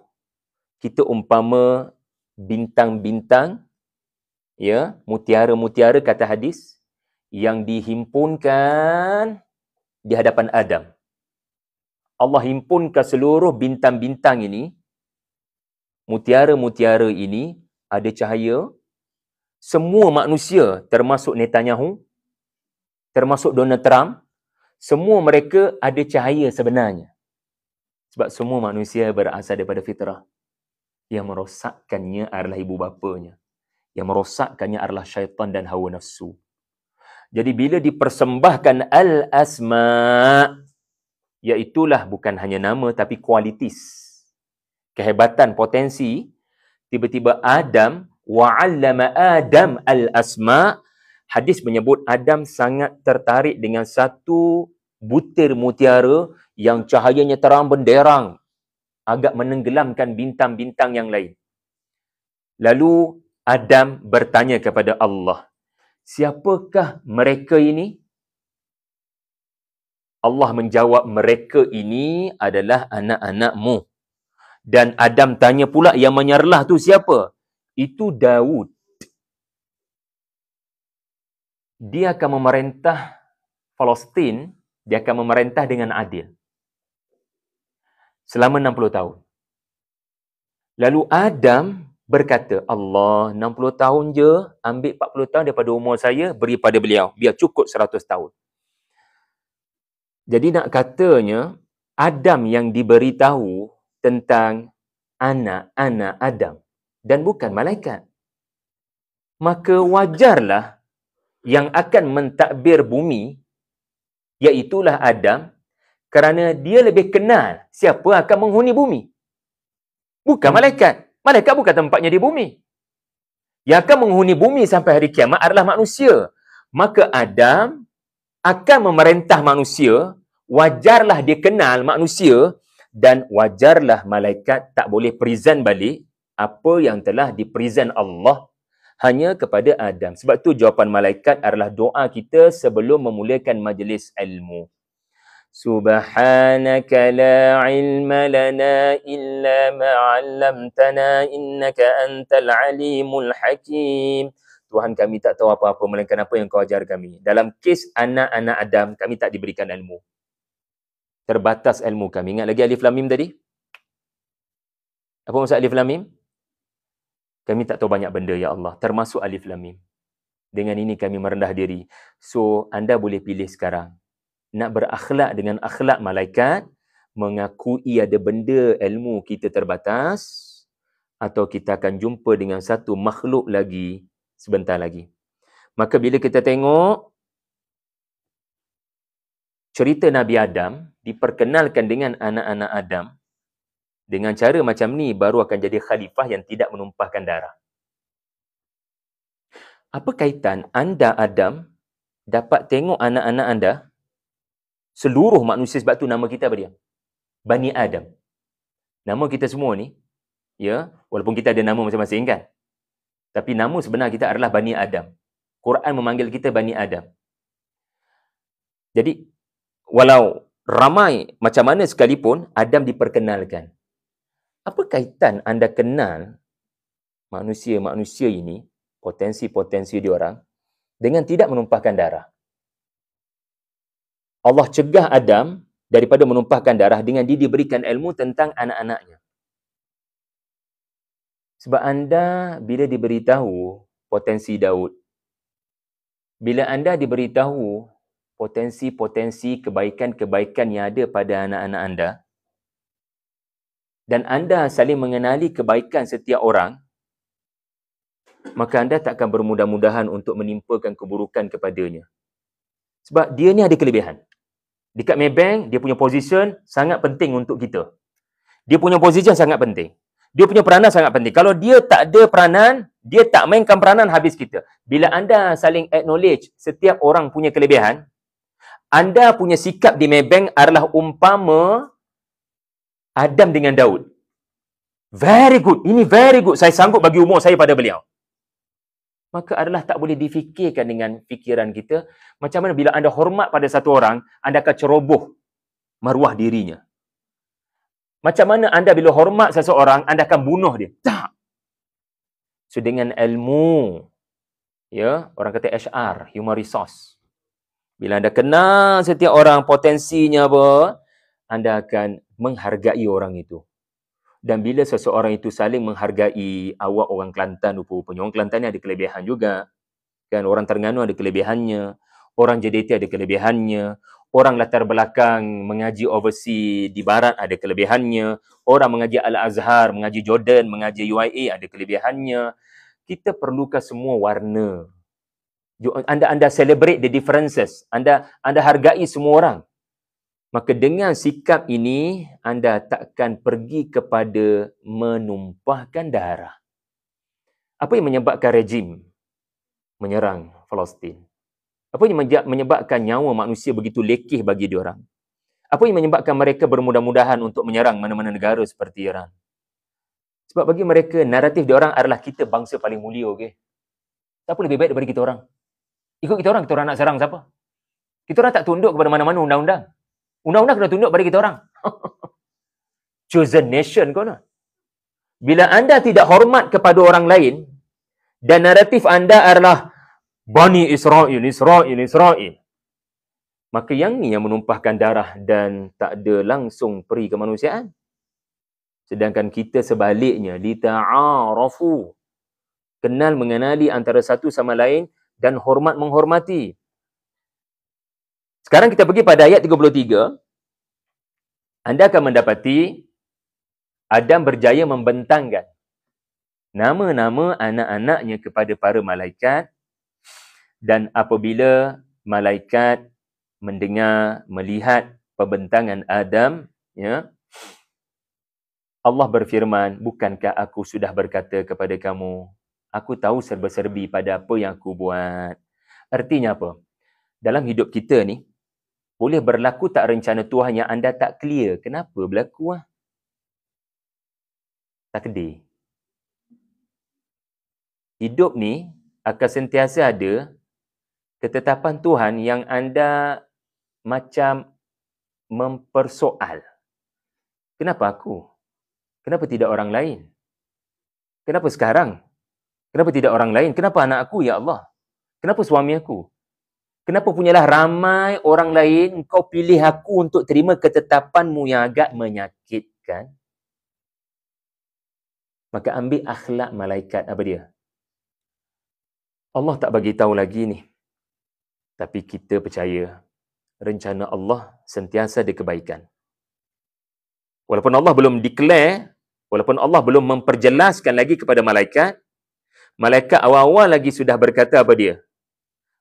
kita umpama bintang-bintang, ya, mutiara-mutiara kata hadis, yang dihimpunkan di hadapan Adam. Allah himpunkan seluruh bintang-bintang ini, mutiara-mutiara ini, ada cahaya. Semua manusia, termasuk Netanyahu, termasuk Donald Trump, semua mereka ada cahaya sebenarnya. Sebab semua manusia berasal daripada fitrah. Yang merosakkannya adalah ibu bapanya. Yang merosakkannya adalah syaitan dan hawa nafsu. Jadi bila dipersembahkan al-asma', iaitulah bukan hanya nama tapi kualitis. Kehebatan, potensi. Tiba-tiba Adam, wa'allama Adam al-asma'. Hadis menyebut Adam sangat tertarik dengan satu butir mutiara yang cahayanya terang benderang, agak menenggelamkan bintang-bintang yang lain. Lalu Adam bertanya kepada Allah, siapakah mereka ini? Allah menjawab, mereka ini adalah anak-anakmu. Dan Adam tanya pula, yang menyerlah tu siapa? Itu Daud. Dia akan memerintah Palestin, dia akan memerintah dengan adil. Selama 60 tahun. Lalu Adam berkata, Allah, 60 tahun je, ambil 40 tahun daripada umur saya, beri pada beliau. Biar cukup 100 tahun. Jadi nak katanya, Adam yang diberitahu tentang anak-anak Adam. Dan bukan malaikat. Maka wajarlah yang akan mentadbir bumi, iaitulah Adam, kerana dia lebih kenal siapa akan menghuni bumi. Bukan malaikat. Malaikat bukan tempatnya di bumi. Yang akan menghuni bumi sampai hari kiamat adalah manusia. Maka Adam akan memerintah manusia, wajarlah dia kenal manusia dan wajarlah malaikat tak boleh present balik apa yang telah dipresent Allah hanya kepada Adam. Sebab tu jawapan malaikat adalah doa kita sebelum memulakan majlis ilmu. Subhanaka la ilma lana illa ma 'allamtana innaka antal alimul hakim. Tuhan, kami tak tahu apa-apa melainkan apa yang kau ajar kami. Dalam kes anak-anak Adam, kami tak diberikan ilmu. Terbatas ilmu kami. Ingat lagi alif lam mim tadi? Apa maksud alif lam mim? Kami tak tahu banyak benda, ya Allah. Termasuk alif lam mim. Dengan ini kami merendah diri. So, anda boleh pilih sekarang. Nak berakhlak dengan akhlak malaikat, mengakui ada benda ilmu kita terbatas, atau kita akan jumpa dengan satu makhluk lagi sebentar lagi. Maka bila kita tengok cerita Nabi Adam diperkenalkan dengan anak-anak Adam, dengan cara macam ni baru akan jadi khalifah yang tidak menumpahkan darah. Apa kaitan anda Adam dapat tengok anak-anak anda, seluruh manusia, sebab tu nama kita apa dia? Bani Adam. Nama kita semua ni, ya, walaupun kita ada nama masing-masing kan, tapi nama sebenar kita adalah Bani Adam. Quran memanggil kita Bani Adam. Jadi, walau ramai macam mana sekalipun, Adam diperkenalkan. Apa kaitan anda kenal manusia-manusia ini, potensi-potensi diorang, dengan tidak menumpahkan darah? Allah cegah Adam daripada menumpahkan darah dengan dia diberikan ilmu tentang anak-anaknya. Sebab anda bila diberitahu potensi Daud, bila anda diberitahu potensi-potensi kebaikan-kebaikan yang ada pada anak-anak anda, dan anda saling mengenali kebaikan setiap orang, maka anda tak akan bermudah-mudahan untuk menimpakan keburukan kepadanya. Sebab dia ni ada kelebihan. Dekat Maybank, dia punya position sangat penting untuk kita. Dia punya position sangat penting. Dia punya peranan sangat penting. Kalau dia tak ada peranan, dia tak mainkan peranan, habis kita. Bila anda saling acknowledge setiap orang punya kelebihan, anda punya sikap di Maybank adalah umpama Adam dengan Daud. Very good. Ini very good. Saya sanggup bagi umur saya pada beliau. Maka adalah tak boleh difikirkan dengan fikiran kita. Macam mana bila anda hormat pada satu orang, anda akan ceroboh maruah dirinya. Macam mana anda bila hormat seseorang, anda akan bunuh dia. Tak. So dengan ilmu, ya, orang kata HR, human resource. Bila anda kenal setiap orang potensinya apa, anda akan menghargai orang itu. Dan bila seseorang itu saling menghargai, awak orang Kelantan rupa-rupanya. Orang Kelantan ni ada kelebihan juga. Kan, orang Terengganu ada kelebihannya. Orang JDT ada kelebihannya. Orang latar belakang mengaji overseas di barat ada kelebihannya. Orang mengaji Al-Azhar, mengaji Jordan, mengaji UIA ada kelebihannya. Kita perlukan semua warna. Anda celebrate the differences. Anda hargai semua orang. Maka dengan sikap ini, anda takkan pergi kepada menumpahkan darah. Apa yang menyebabkan rejim menyerang Palestin? Apa yang menyebabkan nyawa manusia begitu lekeh bagi diorang? Apa yang menyebabkan mereka bermudah-mudahan untuk menyerang mana-mana negara seperti Iran? Sebab bagi mereka, naratif diorang adalah kita bangsa paling mulia, okey? Siapa lebih baik daripada kita orang? Ikut kita orang nak serang siapa? Kita orang tak tunduk kepada mana-mana undang-undang. Undang-undang kena tunduk pada kita orang. Chosen nation kau nak. Bila anda tidak hormat kepada orang lain dan naratif anda adalah Bani Israel, maka yang ni yang menumpahkan darah dan tak ada langsung peri kemanusiaan. Sedangkan kita sebaliknya, lita'arafu, kenal mengenali antara satu sama lain dan hormat menghormati. Sekarang kita pergi pada ayat 33. Anda akan mendapati Adam berjaya membentangkan nama-nama anak-anaknya kepada para malaikat, dan apabila malaikat mendengar, melihat pembentangan Adam, ya, Allah berfirman, bukankah aku sudah berkata kepada kamu, aku tahu serba-serbi pada apa yang aku buat. Artinya apa? Dalam hidup kita ni, boleh berlaku tak rencana Tuhan yang anda tak clear. Kenapa berlaku? Takdir. Hidup ni akan sentiasa ada ketetapan Tuhan yang anda macam mempersoal. Kenapa aku? Kenapa tidak orang lain? Kenapa sekarang? Kenapa tidak orang lain? Kenapa anak aku, ya Allah? Kenapa suami aku? Kenapa punyalah ramai orang lain kau pilih aku untuk terima ketetapanmu yang agak menyakitkan? Maka ambil akhlak malaikat. Apa dia? Allah tak bagi tahu lagi ni. Tapi kita percaya rencana Allah sentiasa ada kebaikan. Walaupun Allah belum declare, walaupun Allah belum memperjelaskan lagi kepada malaikat, malaikat awal-awal lagi sudah berkata apa dia?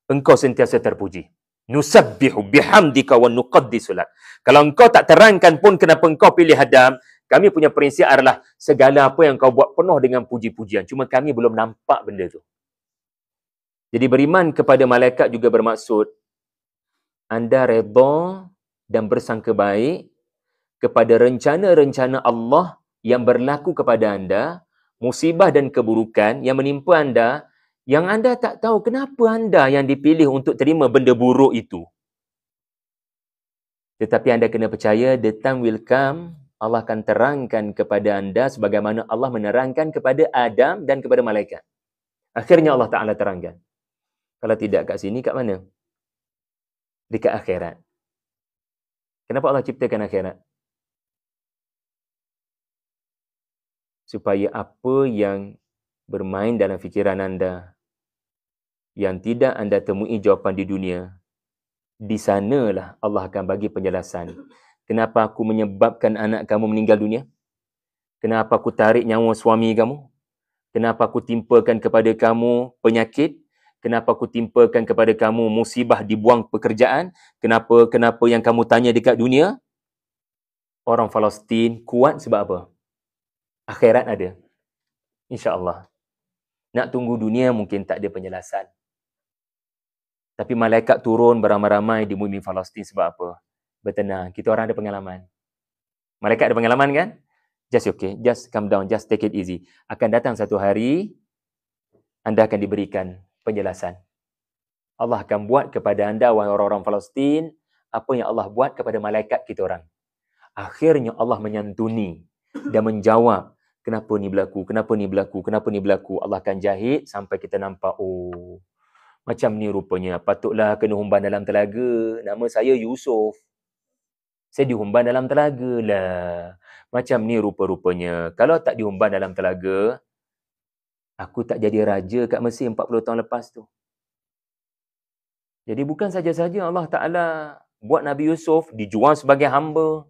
Engkau sentiasa terpuji. Nusabbihu bihamdika wa nuqaddisu lak. Kalau engkau tak terangkan pun kenapa engkau pilih Adam, kami punya prinsip adalah segala apa yang kau buat penuh dengan puji-pujian. Cuma kami belum nampak benda tu. Jadi beriman kepada malaikat juga bermaksud anda redha dan bersangka baik kepada rencana-rencana Allah yang berlaku kepada anda, musibah dan keburukan yang menimpa anda, yang anda tak tahu kenapa anda yang dipilih untuk terima benda buruk itu. Tetapi anda kena percaya, the time will come, Allah akan terangkan kepada anda sebagaimana Allah menerangkan kepada Adam dan kepada malaikat. Akhirnya Allah Ta'ala terangkan. Kalau tidak kat sini, kat mana? Dekat akhirat. Kenapa Allah ciptakan akhirat? Supaya apa yang bermain dalam fikiran anda, yang tidak anda temui jawapan di dunia, di sanalah Allah akan bagi penjelasan. Kenapa aku menyebabkan anak kamu meninggal dunia? Kenapa aku tarik nyawa suami kamu? Kenapa aku timpakan kepada kamu penyakit? Kenapa aku timpakan kepada kamu musibah dibuang pekerjaan? Kenapa yang kamu tanya dekat dunia? Orang Palestin kuat sebab apa? Akhirat ada. InsyaAllah. Nak tunggu dunia mungkin tak ada penjelasan. Tapi malaikat turun beramai-ramai di bumi Palestin sebab apa? Bertenang. Kita orang ada pengalaman. Malaikat ada pengalaman kan? Just okay. Just calm down. Just take it easy. Akan datang satu hari, anda akan diberikan penjelasan. Allah akan buat kepada anda, wahai orang-orang Palestin, apa yang Allah buat kepada malaikat kita orang. Akhirnya Allah menyantuni dan menjawab, kenapa ni berlaku, kenapa ni berlaku, kenapa ni berlaku. Allah akan jahit sampai kita nampak, oh, macam ni rupanya. Patutlah kena humban dalam telaga. Nama saya Yusuf. Saya dihumban dalam telaga lah. Macam ni rupa-rupanya. Kalau tak dihumban dalam telaga, aku tak jadi raja kat Mesir 40 tahun lepas tu. Jadi bukan saja-saja Allah Ta'ala buat Nabi Yusuf dijual sebagai hamba.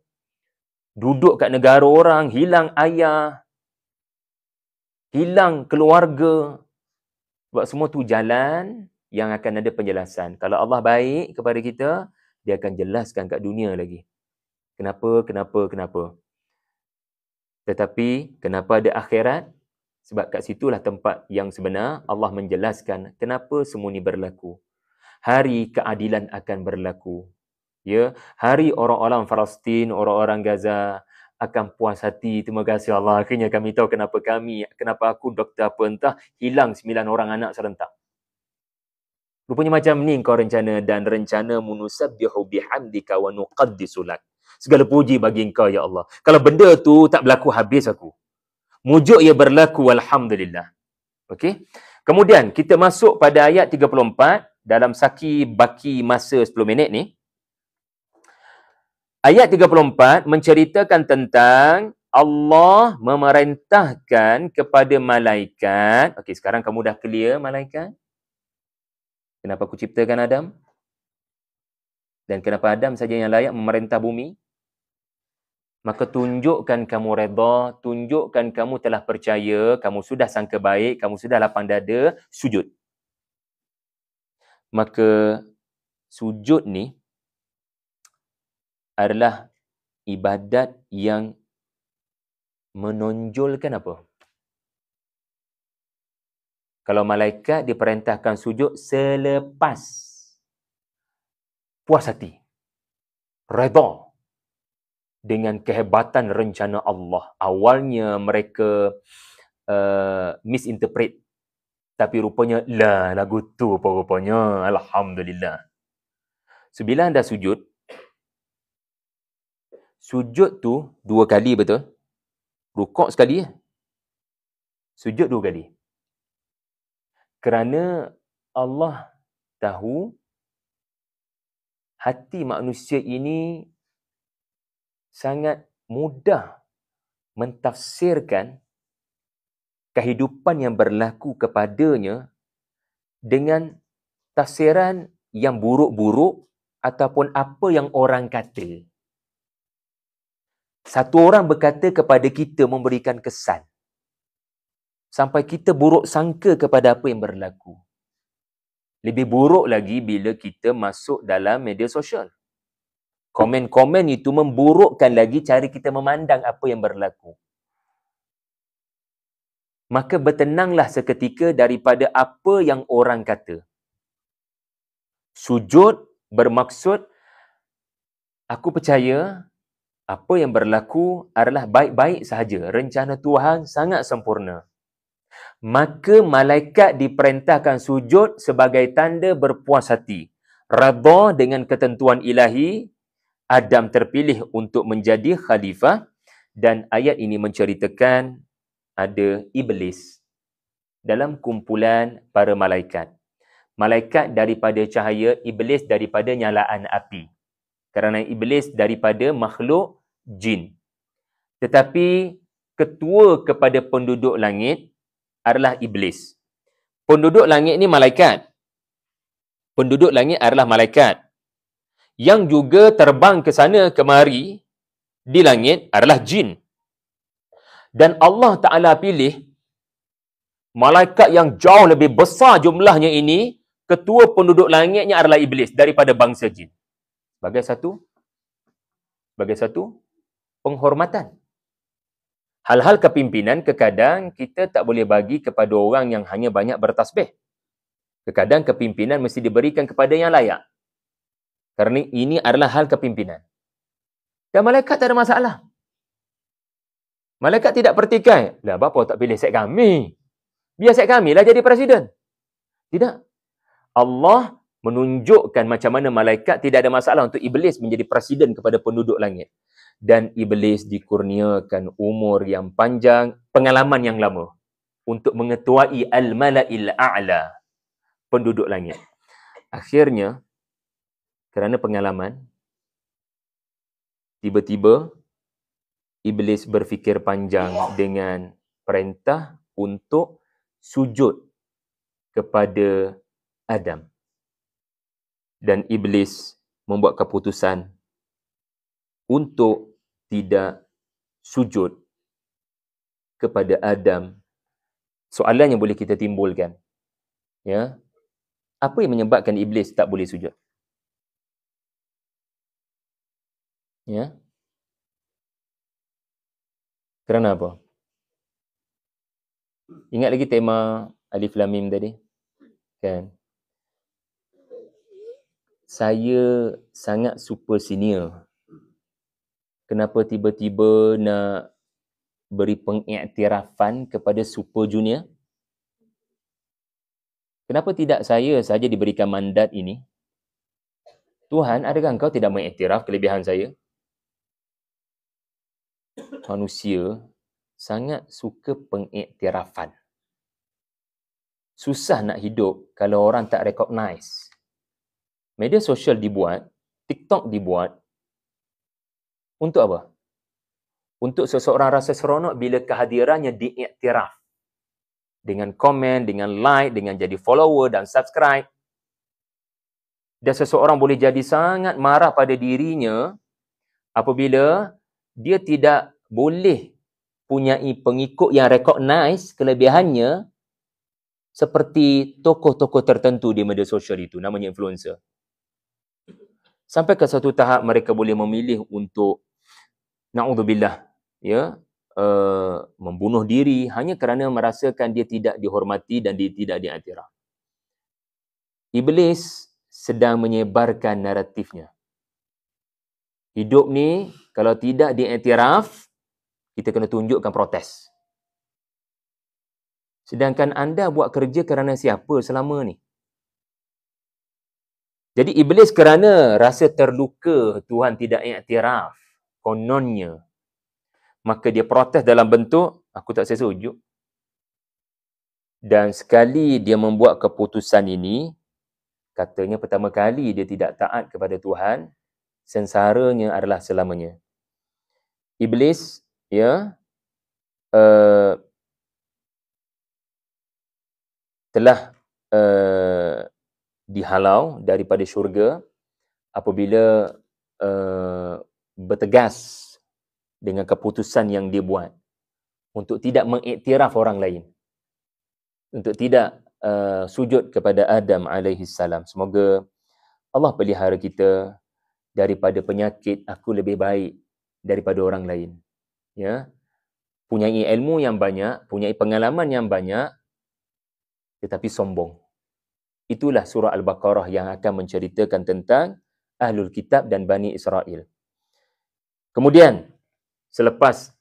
Duduk kat negara orang, hilang ayah, hilang keluarga. Sebab semua tu jalan yang akan ada penjelasan. Kalau Allah baik kepada kita, dia akan jelaskan kat dunia lagi. Kenapa? Tetapi, kenapa ada akhirat? Sebab kat situlah tempat yang sebenar Allah menjelaskan kenapa semua ni berlaku. Hari keadilan akan berlaku. Ya, hari orang-orang Palestin, orang-orang Gaza akan puas hati. Terima kasih Allah. Akhirnya kami tahu kenapa aku, doktor apa entah, hilang 9 orang anak serentak. Rupanya macam ni kau rencana, dan rencana nusabbihu bihamdika wa nuqaddisu lak. Segala puji bagi engkau ya Allah. Kalau benda tu tak berlaku, habis aku. Mujuk ia berlaku, alhamdulillah. Okey. Kemudian kita masuk pada ayat 34 dalam baki masa 10 minit ni. Ayat 34 menceritakan tentang Allah memerintahkan kepada malaikat. Okey, sekarang kamu dah clear malaikat? Kenapa aku ciptakan Adam? Dan kenapa Adam saja yang layak memerintah bumi? Maka tunjukkan kamu redha, tunjukkan kamu telah percaya, kamu sudah sangka baik, kamu sudah lapang dada, sujud. Maka sujud ni adalah ibadat yang menonjolkan apa? Kalau malaikat diperintahkan sujud selepas puas hati, redha dengan kehebatan rencana Allah. Awalnya mereka misinterpret, tapi rupanya lagu tu apa rupanya. Alhamdulillah. So, bila anda sujud tu 2 kali, betul? Rukuk sekali, sujud 2 kali. Kerana Allah tahu hati manusia ini sangat mudah mentafsirkan kehidupan yang berlaku kepadanya dengan tafsiran yang buruk-buruk ataupun apa yang orang kata. Satu orang berkata kepada kita memberikan kesan sampai kita buruk sangka kepada apa yang berlaku. Lebih buruk lagi bila kita masuk dalam media sosial. Komen-komen itu memburukkan lagi cara kita memandang apa yang berlaku. Maka bertenanglah seketika daripada apa yang orang kata. Sujud bermaksud, aku percaya apa yang berlaku adalah baik-baik sahaja. Rencana Tuhan sangat sempurna. Maka malaikat diperintahkan sujud sebagai tanda berpuas hati. Redha dengan ketentuan ilahi, Adam terpilih untuk menjadi khalifah, dan ayat ini menceritakan ada iblis dalam kumpulan para malaikat. Malaikat daripada cahaya, iblis daripada nyalaan api. Kerana iblis daripada makhluk jin. Tetapi ketua kepada penduduk langit adalah iblis. Penduduk langit ni malaikat. Penduduk langit adalah malaikat. Yang juga terbang ke sana kemari di langit adalah jin. Dan Allah Ta'ala pilih malaikat yang jauh lebih besar jumlahnya ini, ketua penduduk langitnya adalah iblis daripada bangsa jin. Sebagai satu penghormatan. Hal-hal kepimpinan kadang kita tak boleh bagi kepada orang yang hanya banyak bertasbih. Kadang kepimpinan mesti diberikan kepada yang layak. Kerana ini adalah hal kepimpinan. Dan malaikat tak ada masalah. Malaikat tidak pertikai. Lah, bapa tak pilih set kami? Biar set kami lah jadi presiden. Tidak. Allah menunjukkan macam mana malaikat tidak ada masalah untuk iblis menjadi presiden kepada penduduk langit. Dan iblis dikurniakan umur yang panjang, pengalaman yang lama untuk mengetuai al-mala'il a'la, penduduk langit. Akhirnya, kerana pengalaman, tiba-tiba iblis berfikir panjang dengan perintah untuk sujud kepada Adam. Dan iblis membuat keputusan untuk tidak sujud kepada Adam. Soalan yang boleh kita timbulkan, ya, apa yang menyebabkan iblis tak boleh sujud? Ya, kerana apa? Ingat lagi tema Alif Lam Mim tadi? Kan? Saya sangat super senior. Kenapa tiba-tiba nak beri pengiktirafan kepada super junior? Kenapa tidak saya saja diberikan mandat ini? Tuhan, adakah engkau tidak mengiktiraf kelebihan saya? Manusia sangat suka pengiktirafan. Susah nak hidup kalau orang tak recognize. Media sosial dibuat, TikTok dibuat, untuk apa? Untuk seseorang rasa seronok bila kehadirannya diiktiraf. Dengan komen, dengan like, dengan jadi follower dan subscribe. Dan seseorang boleh jadi sangat marah pada dirinya apabila dia tidak boleh punyai pengikut yang recognize kelebihannya seperti tokoh-tokoh tertentu di media sosial itu, namanya influencer. Sampai ke satu tahap mereka boleh memilih untuk, na'udzubillah, ya, membunuh diri hanya kerana merasakan dia tidak dihormati dan dia tidak diiktiraf. Iblis sedang menyebarkan naratifnya. Hidup ni kalau tidak diiktiraf, kita kena tunjukkan protes. Sedangkan anda buat kerja kerana siapa selama ni? Jadi iblis kerana rasa terluka Tuhan tidak iktiraf, kononnya, maka dia protes dalam bentuk, aku tak setuju. Dan sekali dia membuat keputusan ini, katanya pertama kali dia tidak taat kepada Tuhan, sengsaranya adalah selamanya. Iblis, ya, telah dihalau daripada syurga apabila bertegas dengan keputusan yang dia buat untuk tidak mengiktiraf orang lain, untuk tidak sujud kepada Adam alaihi salam. Semoga Allah pelihara kita daripada penyakit aku lebih baik daripada orang lain. Ya, punyai ilmu yang banyak, punyai pengalaman yang banyak, tetapi sombong. Itulah surah Al-Baqarah yang akan menceritakan tentang Ahlul Kitab dan Bani Israel. Kemudian, selepas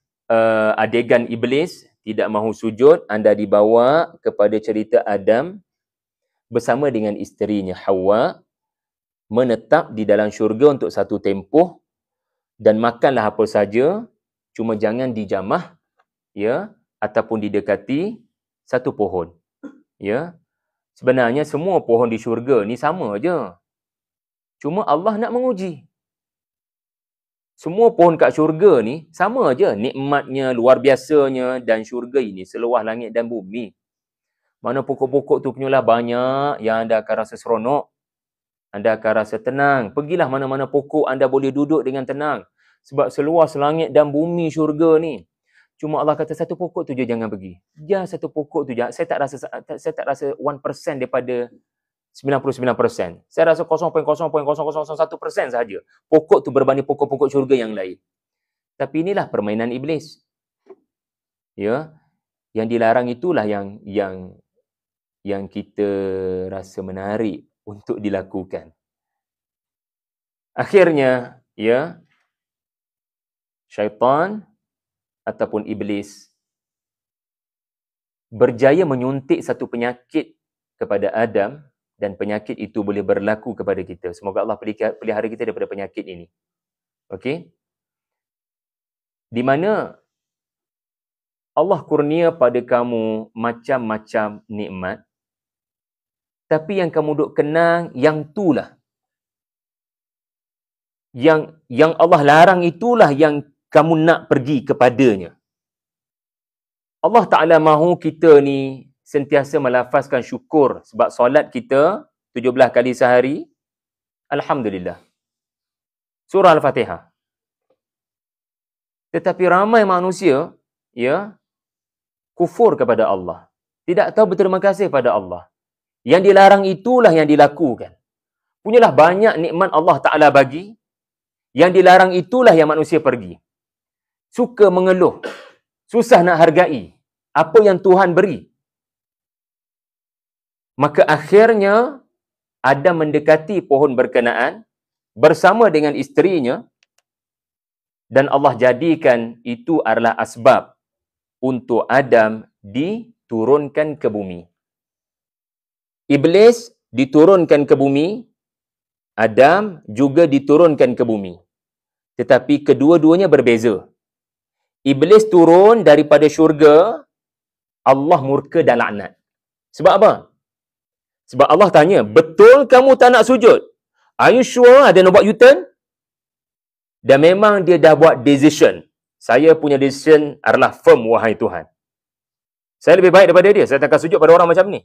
adegan iblis tidak mahu sujud, anda dibawa kepada cerita Adam bersama dengan isterinya Hawa, menetap di dalam syurga untuk satu tempoh dan makanlah apa saja, cuma jangan dijamah, ya, ataupun didekati satu pohon. Ya. Sebenarnya semua pohon di syurga ni sama je. Cuma Allah nak menguji. Semua pohon kat syurga ni sama je. Nikmatnya, luar biasanya, dan syurga ini seluas langit dan bumi. Mana pokok-pokok tu punyalah banyak yang anda akan rasa seronok. Anda akan rasa tenang. Pergilah mana-mana pokok anda boleh duduk dengan tenang. Sebab seluas langit dan bumi syurga ni. Cuma Allah kata satu pokok tu je jangan pergi. Ya, satu pokok tu je. Saya tak rasa 1% daripada 99%. Saya rasa 0.0.001% sahaja. Pokok tu berbanding pokok-pokok syurga yang lain. Tapi inilah permainan iblis. Ya, yang dilarang itulah yang kita rasa menarik untuk dilakukan. Akhirnya, ya, syaitan ataupun iblis berjaya menyuntik satu penyakit kepada Adam dan penyakit itu boleh berlaku kepada kita. Semoga Allah pelihara kita daripada penyakit ini. Okey? Di mana Allah kurnia pada kamu macam-macam nikmat, tapi yang kamu duk kenang yang itulah. Yang Allah larang itulah yang kamu nak pergi kepadanya. Allah Ta'ala mahu kita ni sentiasa melafazkan syukur sebab solat kita 17 kali sehari. Alhamdulillah. Surah Al-Fatihah. Tetapi ramai manusia, ya, kufur kepada Allah. Tidak tahu berterima kasih pada Allah. Yang dilarang itulah yang dilakukan. Punyalah banyak nikmat Allah Ta'ala bagi. Yang dilarang itulah yang manusia pergi. Suka mengeluh, susah nak hargai apa yang Tuhan beri. Maka akhirnya Adam mendekati pohon berkenaan bersama dengan isterinya dan Allah jadikan itu adalah asbab untuk Adam diturunkan ke bumi. Iblis diturunkan ke bumi, Adam juga diturunkan ke bumi. Tetapi kedua-duanya berbeza. Iblis turun daripada syurga, Allah murka dan laknat. Sebab apa? Sebab Allah tanya, betul kamu tak nak sujud? Are you sure ada nak buat U-turn? Dan memang dia dah buat decision. Saya punya decision adalah firm, wahai Tuhan. Saya lebih baik daripada dia. Saya tak akan sujud pada orang macam ni.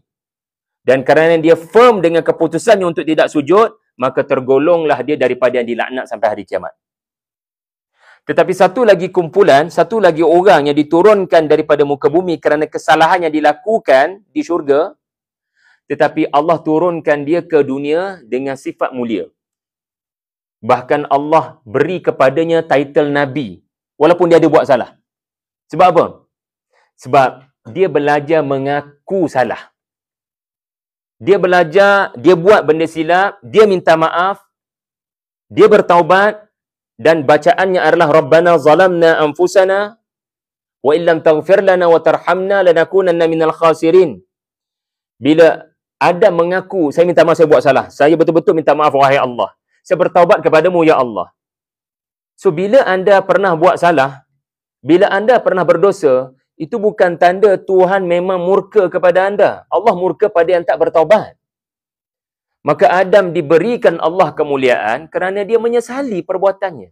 Dan kerana dia firm dengan keputusannya untuk tidak sujud, maka tergolonglah dia daripada yang dilaknat sampai hari kiamat. Tetapi satu lagi kumpulan, satu lagi orang yang diturunkan daripada muka bumi kerana kesalahan yang dilakukan di syurga, tetapi Allah turunkan dia ke dunia dengan sifat mulia. Bahkan Allah beri kepadanya title Nabi, walaupun dia ada buat salah. Sebab apa? Sebab dia belajar mengaku salah. Dia belajar, dia buat benda silap, dia minta maaf, dia bertaubat, dan bacaannya adalah Rabbana zalamna anfusana wa illam taghfir lana wa tarhamna lanakunanna minal khasirin. Bila Adam mengaku, saya minta maaf, saya buat salah. Saya betul-betul minta maaf, wahai Allah. Saya bertaubat kepadamu, ya Allah. So, bila anda pernah buat salah, bila anda pernah berdosa, itu bukan tanda Tuhan memang murka kepada anda. Allah murka pada yang tak bertaubat. Maka Adam diberikan Allah kemuliaan kerana dia menyesali perbuatannya.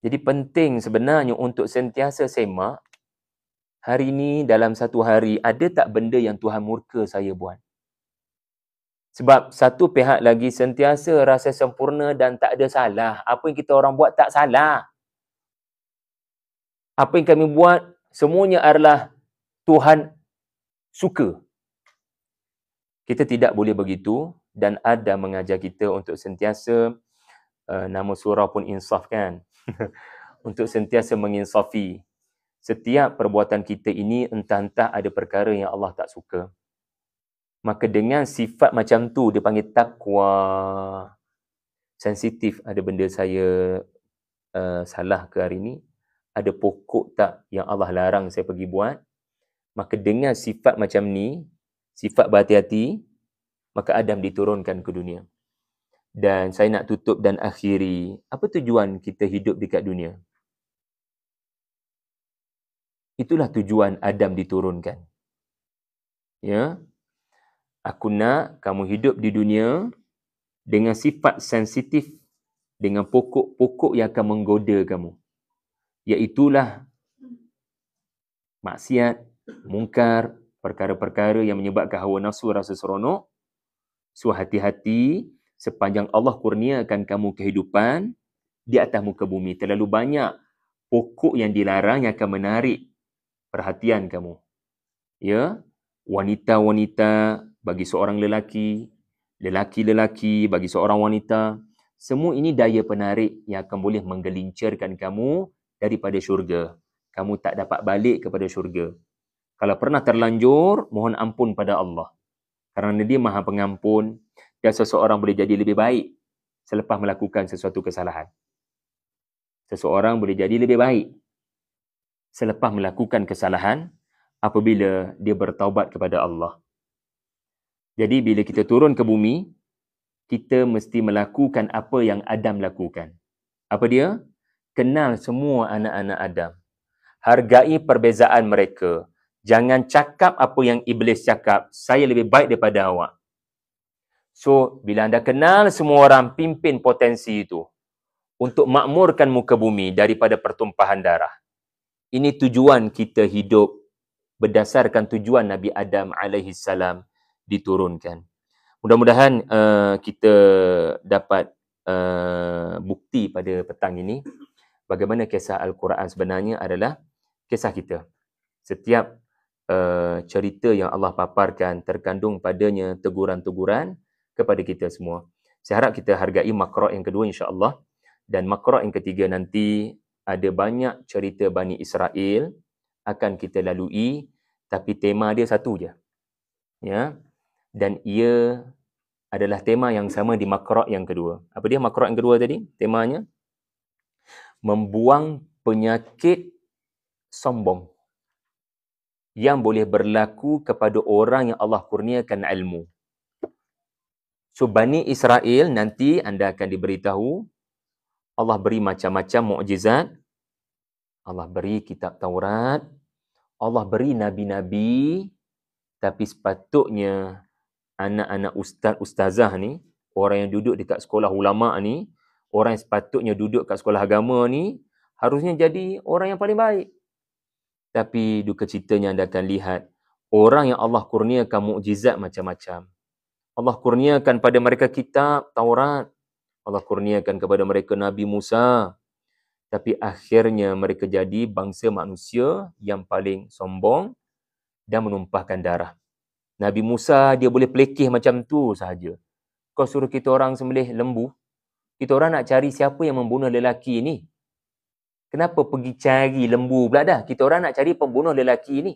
Jadi penting sebenarnya untuk sentiasa semak, hari ini dalam satu hari, ada tak benda yang Tuhan murka saya buat? Sebab satu pihak lagi sentiasa rasa sempurna dan tak ada salah. Apa yang kita orang buat tak salah. Apa yang kami buat, semuanya adalah Tuhan suka. Kita tidak boleh begitu, dan ada mengajar kita untuk sentiasa, nama surah pun insaf kan, untuk sentiasa menginsafi. Setiap perbuatan kita ini entah-entah ada perkara yang Allah tak suka. Maka dengan sifat macam tu, dia panggil takwa. Sensitif, ada benda saya salah ke hari ni? Ada pokok tak yang Allah larang saya pergi buat? Maka dengan sifat macam ni, sifat berhati-hati, maka Adam diturunkan ke dunia. Dan saya nak tutup dan akhiri, apa tujuan kita hidup dekat dunia? Itulah tujuan Adam diturunkan. Ya. Aku nak kamu hidup di dunia dengan sifat sensitif, dengan pokok-pokok yang akan menggoda kamu. Iaitulah maksiat, mungkar, perkara-perkara yang menyebabkan hawa nafsu rasa seronok. So, hati-hati, sepanjang Allah kurniakan kamu kehidupan di atas muka bumi, terlalu banyak pokok yang dilarang yang akan menarik perhatian kamu. Ya, wanita-wanita bagi seorang lelaki, lelaki-lelaki bagi seorang wanita, semua ini daya penarik yang akan boleh menggelincirkan kamu daripada syurga. Kamu tak dapat balik kepada syurga. Kalau pernah terlanjur, mohon ampun pada Allah. Kerana dia maha pengampun, dan seseorang boleh jadi lebih baik selepas melakukan sesuatu kesalahan. Seseorang boleh jadi lebih baik selepas melakukan kesalahan apabila dia bertaubat kepada Allah. Jadi bila kita turun ke bumi, kita mesti melakukan apa yang Adam lakukan. Apa dia? Kenal semua anak-anak Adam. Hargai perbezaan mereka. Jangan cakap apa yang iblis cakap. Saya lebih baik daripada awak. So, bila anda kenal semua orang, pimpin potensi itu untuk makmurkan muka bumi daripada pertumpahan darah. Ini tujuan kita hidup berdasarkan tujuan Nabi Adam AS diturunkan. Mudah-mudahan kita dapat bukti pada petang ini bagaimana kisah Al-Quran sebenarnya adalah kisah kita. Setiap cerita yang Allah paparkan terkandung padanya teguran-teguran kepada kita semua. Saya harap kita hargai makra' yang kedua insya-Allah, dan makra' yang ketiga nanti ada banyak cerita Bani Israel akan kita lalui, tapi tema dia satu je. Ya. Dan ia adalah tema yang sama di makra' yang kedua. Apa dia makra' yang kedua tadi? Temanya membuang penyakit sombong yang boleh berlaku kepada orang yang Allah kurniakan ilmu. So, Bani Israel nanti anda akan diberitahu Allah beri macam-macam mukjizat. Allah beri kitab Taurat. Allah beri nabi-nabi. Tapi sepatutnya anak-anak ustaz-ustazah ni, orang yang duduk dekat sekolah ulama ni, orang yang sepatutnya duduk kat sekolah agama ni, harusnya jadi orang yang paling baik. Tapi duka citanya anda akan lihat, orang yang Allah kurniakan mukjizat macam-macam. Allah kurniakan pada mereka kitab Taurat. Allah kurniakan kepada mereka Nabi Musa. Tapi akhirnya mereka jadi bangsa manusia yang paling sombong dan menumpahkan darah. Nabi Musa dia boleh pelekeh macam tu sahaja. Kau suruh kita orang sembelih lembu, kita orang nak cari siapa yang membunuh lelaki ini. Kenapa pergi cari lembu pula dah? Kita orang nak cari pembunuh lelaki ni.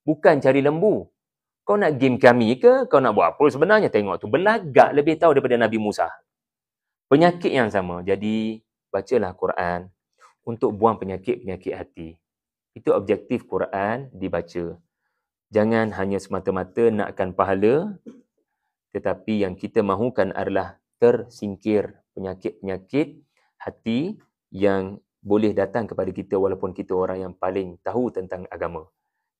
Bukan cari lembu. Kau nak game kami ke? Kau nak buat apa sebenarnya? Tengok tu. Belagak lebih tahu daripada Nabi Musa. Penyakit yang sama. Jadi, bacalah Quran untuk buang penyakit-penyakit hati. Itu objektif Quran dibaca. Jangan hanya semata-mata nakkan pahala, tetapi yang kita mahukan adalah tersingkir penyakit-penyakit hati yang boleh datang kepada kita walaupun kita orang yang paling tahu tentang agama.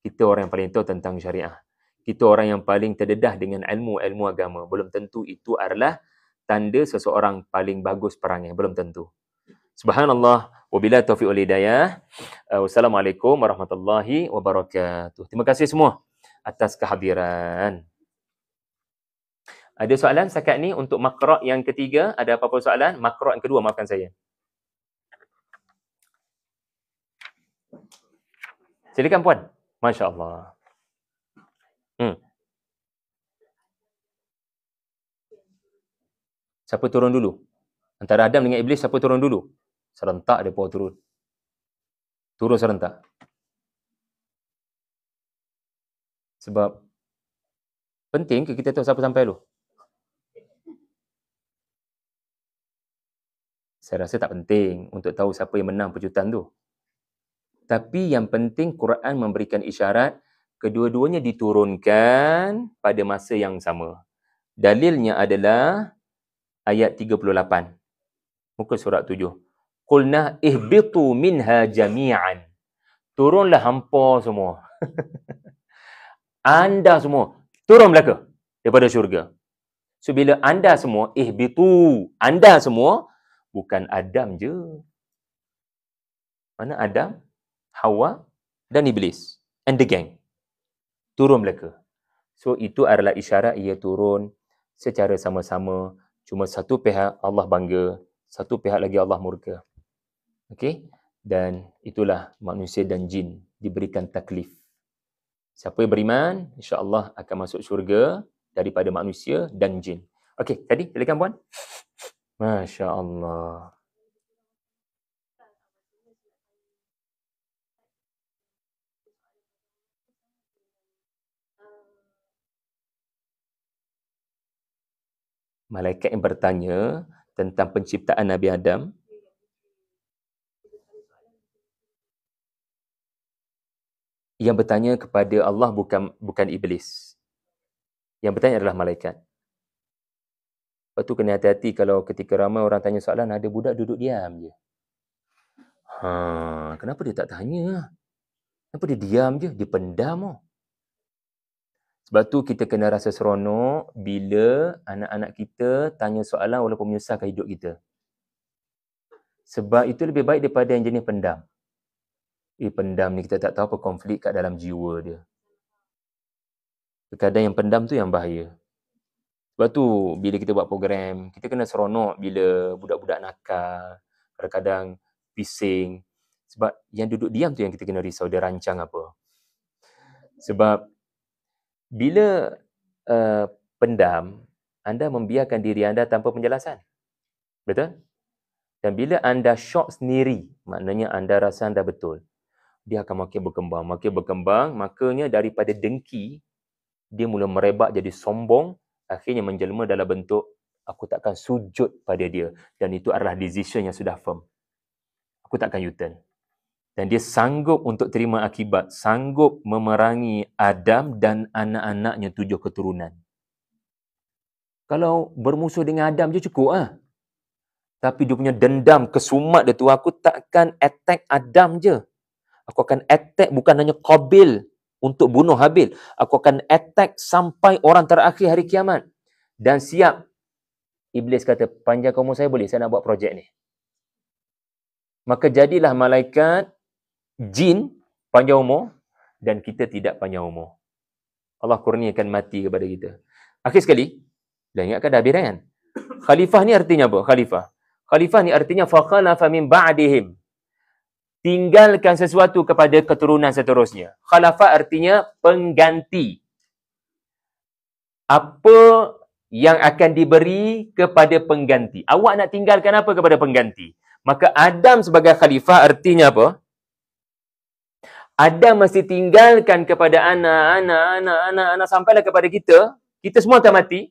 Kita orang yang paling tahu tentang syariah. Kita orang yang paling terdedah dengan ilmu-ilmu agama. Belum tentu itu adalah tanda seseorang paling bagus perangai. Belum tentu. Subhanallah. Wabillahi taufiq wal hidayah. Wassalamualaikum warahmatullahi wabarakatuh. Terima kasih semua atas kehadiran. Ada soalan setakat ni untuk makra' yang ketiga? Ada apa-apa soalan? Makra' yang kedua, maafkan saya. Silakan puan. Masya Allah. Siapa turun dulu? Antara Adam dengan Iblis, siapa turun dulu? Serentak dia turun. Turun serentak. Sebab penting ke kita tahu siapa sampai dulu? Saya rasa tak penting untuk tahu siapa yang menang pejutan tu. Tapi yang penting Quran memberikan isyarat kedua-duanya diturunkan pada masa yang sama. Dalilnya adalah ayat 38. Muka surat 7. Qulna ihbitu minha jami'an. Turunlah hampa semua. Anda semua turun belaka daripada syurga. So bila anda semua ihbitu, anda semua bukan Adam je. Mana Adam, Hawa dan Iblis and the gang. Turun belaka. So itu adalah isyarat ia turun secara sama-sama. Cuma satu pihak Allah bangga, satu pihak lagi Allah murka. Okey? Dan itulah manusia dan jin diberikan taklif. Siapa yang beriman, insya-Allah akan masuk syurga daripada manusia dan jin. Okey, tadi silakan puan. Masya Allah. Malaikat yang bertanya tentang penciptaan Nabi Adam. Yang bertanya kepada Allah bukan iblis. Yang bertanya adalah malaikat. Lepas tu kena hati-hati kalau ketika ramai orang tanya soalan, ada budak duduk diam je. Kenapa dia tak tanya? Kenapa dia diam je? Dia pendam. Sebab tu kita kena rasa seronok bila anak-anak kita tanya soalan walaupun menyusahkan hidup kita. Sebab itu lebih baik daripada yang jenis pendam. Pendam ni kita tak tahu apa konflik kat dalam jiwa dia. Kadang yang pendam tu yang bahaya. Sebab tu bila kita buat program, kita kena seronok bila budak-budak nakal, kadang-kadang bising. Sebab yang duduk diam tu yang kita kena risau, dia rancang apa. Sebab bila pendam, anda membiarkan diri anda tanpa penjelasan. Betul? Dan bila anda shock sendiri, maknanya anda rasa anda betul. Dia akan makin berkembang. Makanya daripada dengki, dia mula merebak jadi sombong, akhirnya menjelma dalam bentuk, aku takkan sujud pada dia. Dan itu adalah decision yang sudah firm. Aku takkan U-turn. Dan dia sanggup untuk terima akibat, sanggup memerangi Adam dan anak-anaknya 7 keturunan. Kalau bermusuh dengan Adam je cukup lah. Tapi dia punya dendam, kesumat dia tu, aku takkan attack Adam je. Aku akan attack bukan hanya Qabil untuk bunuh Habil. Aku akan attack sampai orang terakhir hari kiamat. Dan siap. Iblis kata, panjang umur saya boleh, saya nak buat projek ni. Maka jadilah malaikat, jin panjang umur dan kita tidak panjang umur. Allah kurniakan mati kepada kita. Akhir sekali, dah ingatkan dah habis kan? Khalifah ni artinya apa? Khalifah ni artinya fakhalafa min ba'dihim. Tinggalkan sesuatu kepada keturunan seterusnya. Khalafah artinya pengganti. Apa yang akan diberi kepada pengganti? Awak nak tinggalkan apa kepada pengganti? Maka Adam sebagai khalifah artinya apa? Adam mesti tinggalkan kepada anak sampailah kepada kita. Kita semua akan mati.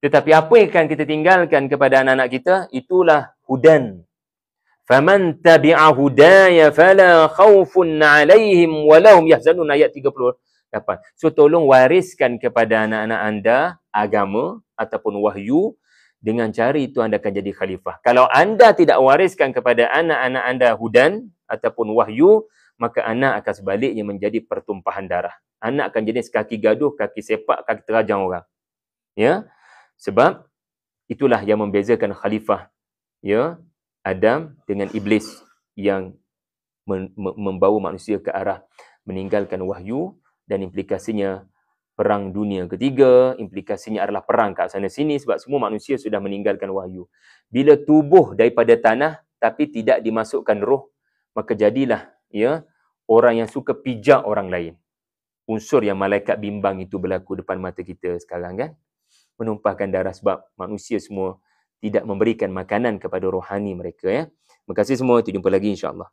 Tetapi apa yang akan kita tinggalkan kepada anak-anak kita? Itulah hudan. Faman tabi'a hudaya fala khaufun 'alaihim wa lahum yahzanun, ayat 38. So tolong wariskan kepada anak-anak anda agama ataupun wahyu. Dengan cara itu anda akan jadi khalifah. Kalau anda tidak wariskan kepada anak-anak anda hudan ataupun wahyu, maka anak akan sebaliknya menjadi pertumpahan darah. Anak akan jadi kaki gaduh, kaki sepak, kaki terajang orang. Ya. Sebab itulah yang membezakan khalifah, ya, Adam dengan iblis yang membawa manusia ke arah meninggalkan wahyu, dan implikasinya perang dunia ketiga, implikasinya adalah perang kat sana sini sebab semua manusia sudah meninggalkan wahyu. Bila tubuh daripada tanah tapi tidak dimasukkan roh, maka jadilah, ya, orang yang suka pijak orang lain. Unsur yang malaikat bimbang itu berlaku depan mata kita sekarang, kan? Menumpahkan darah sebab manusia semua tidak memberikan makanan kepada rohani mereka, ya. Terima kasih semua, kita jumpa lagi insya-Allah.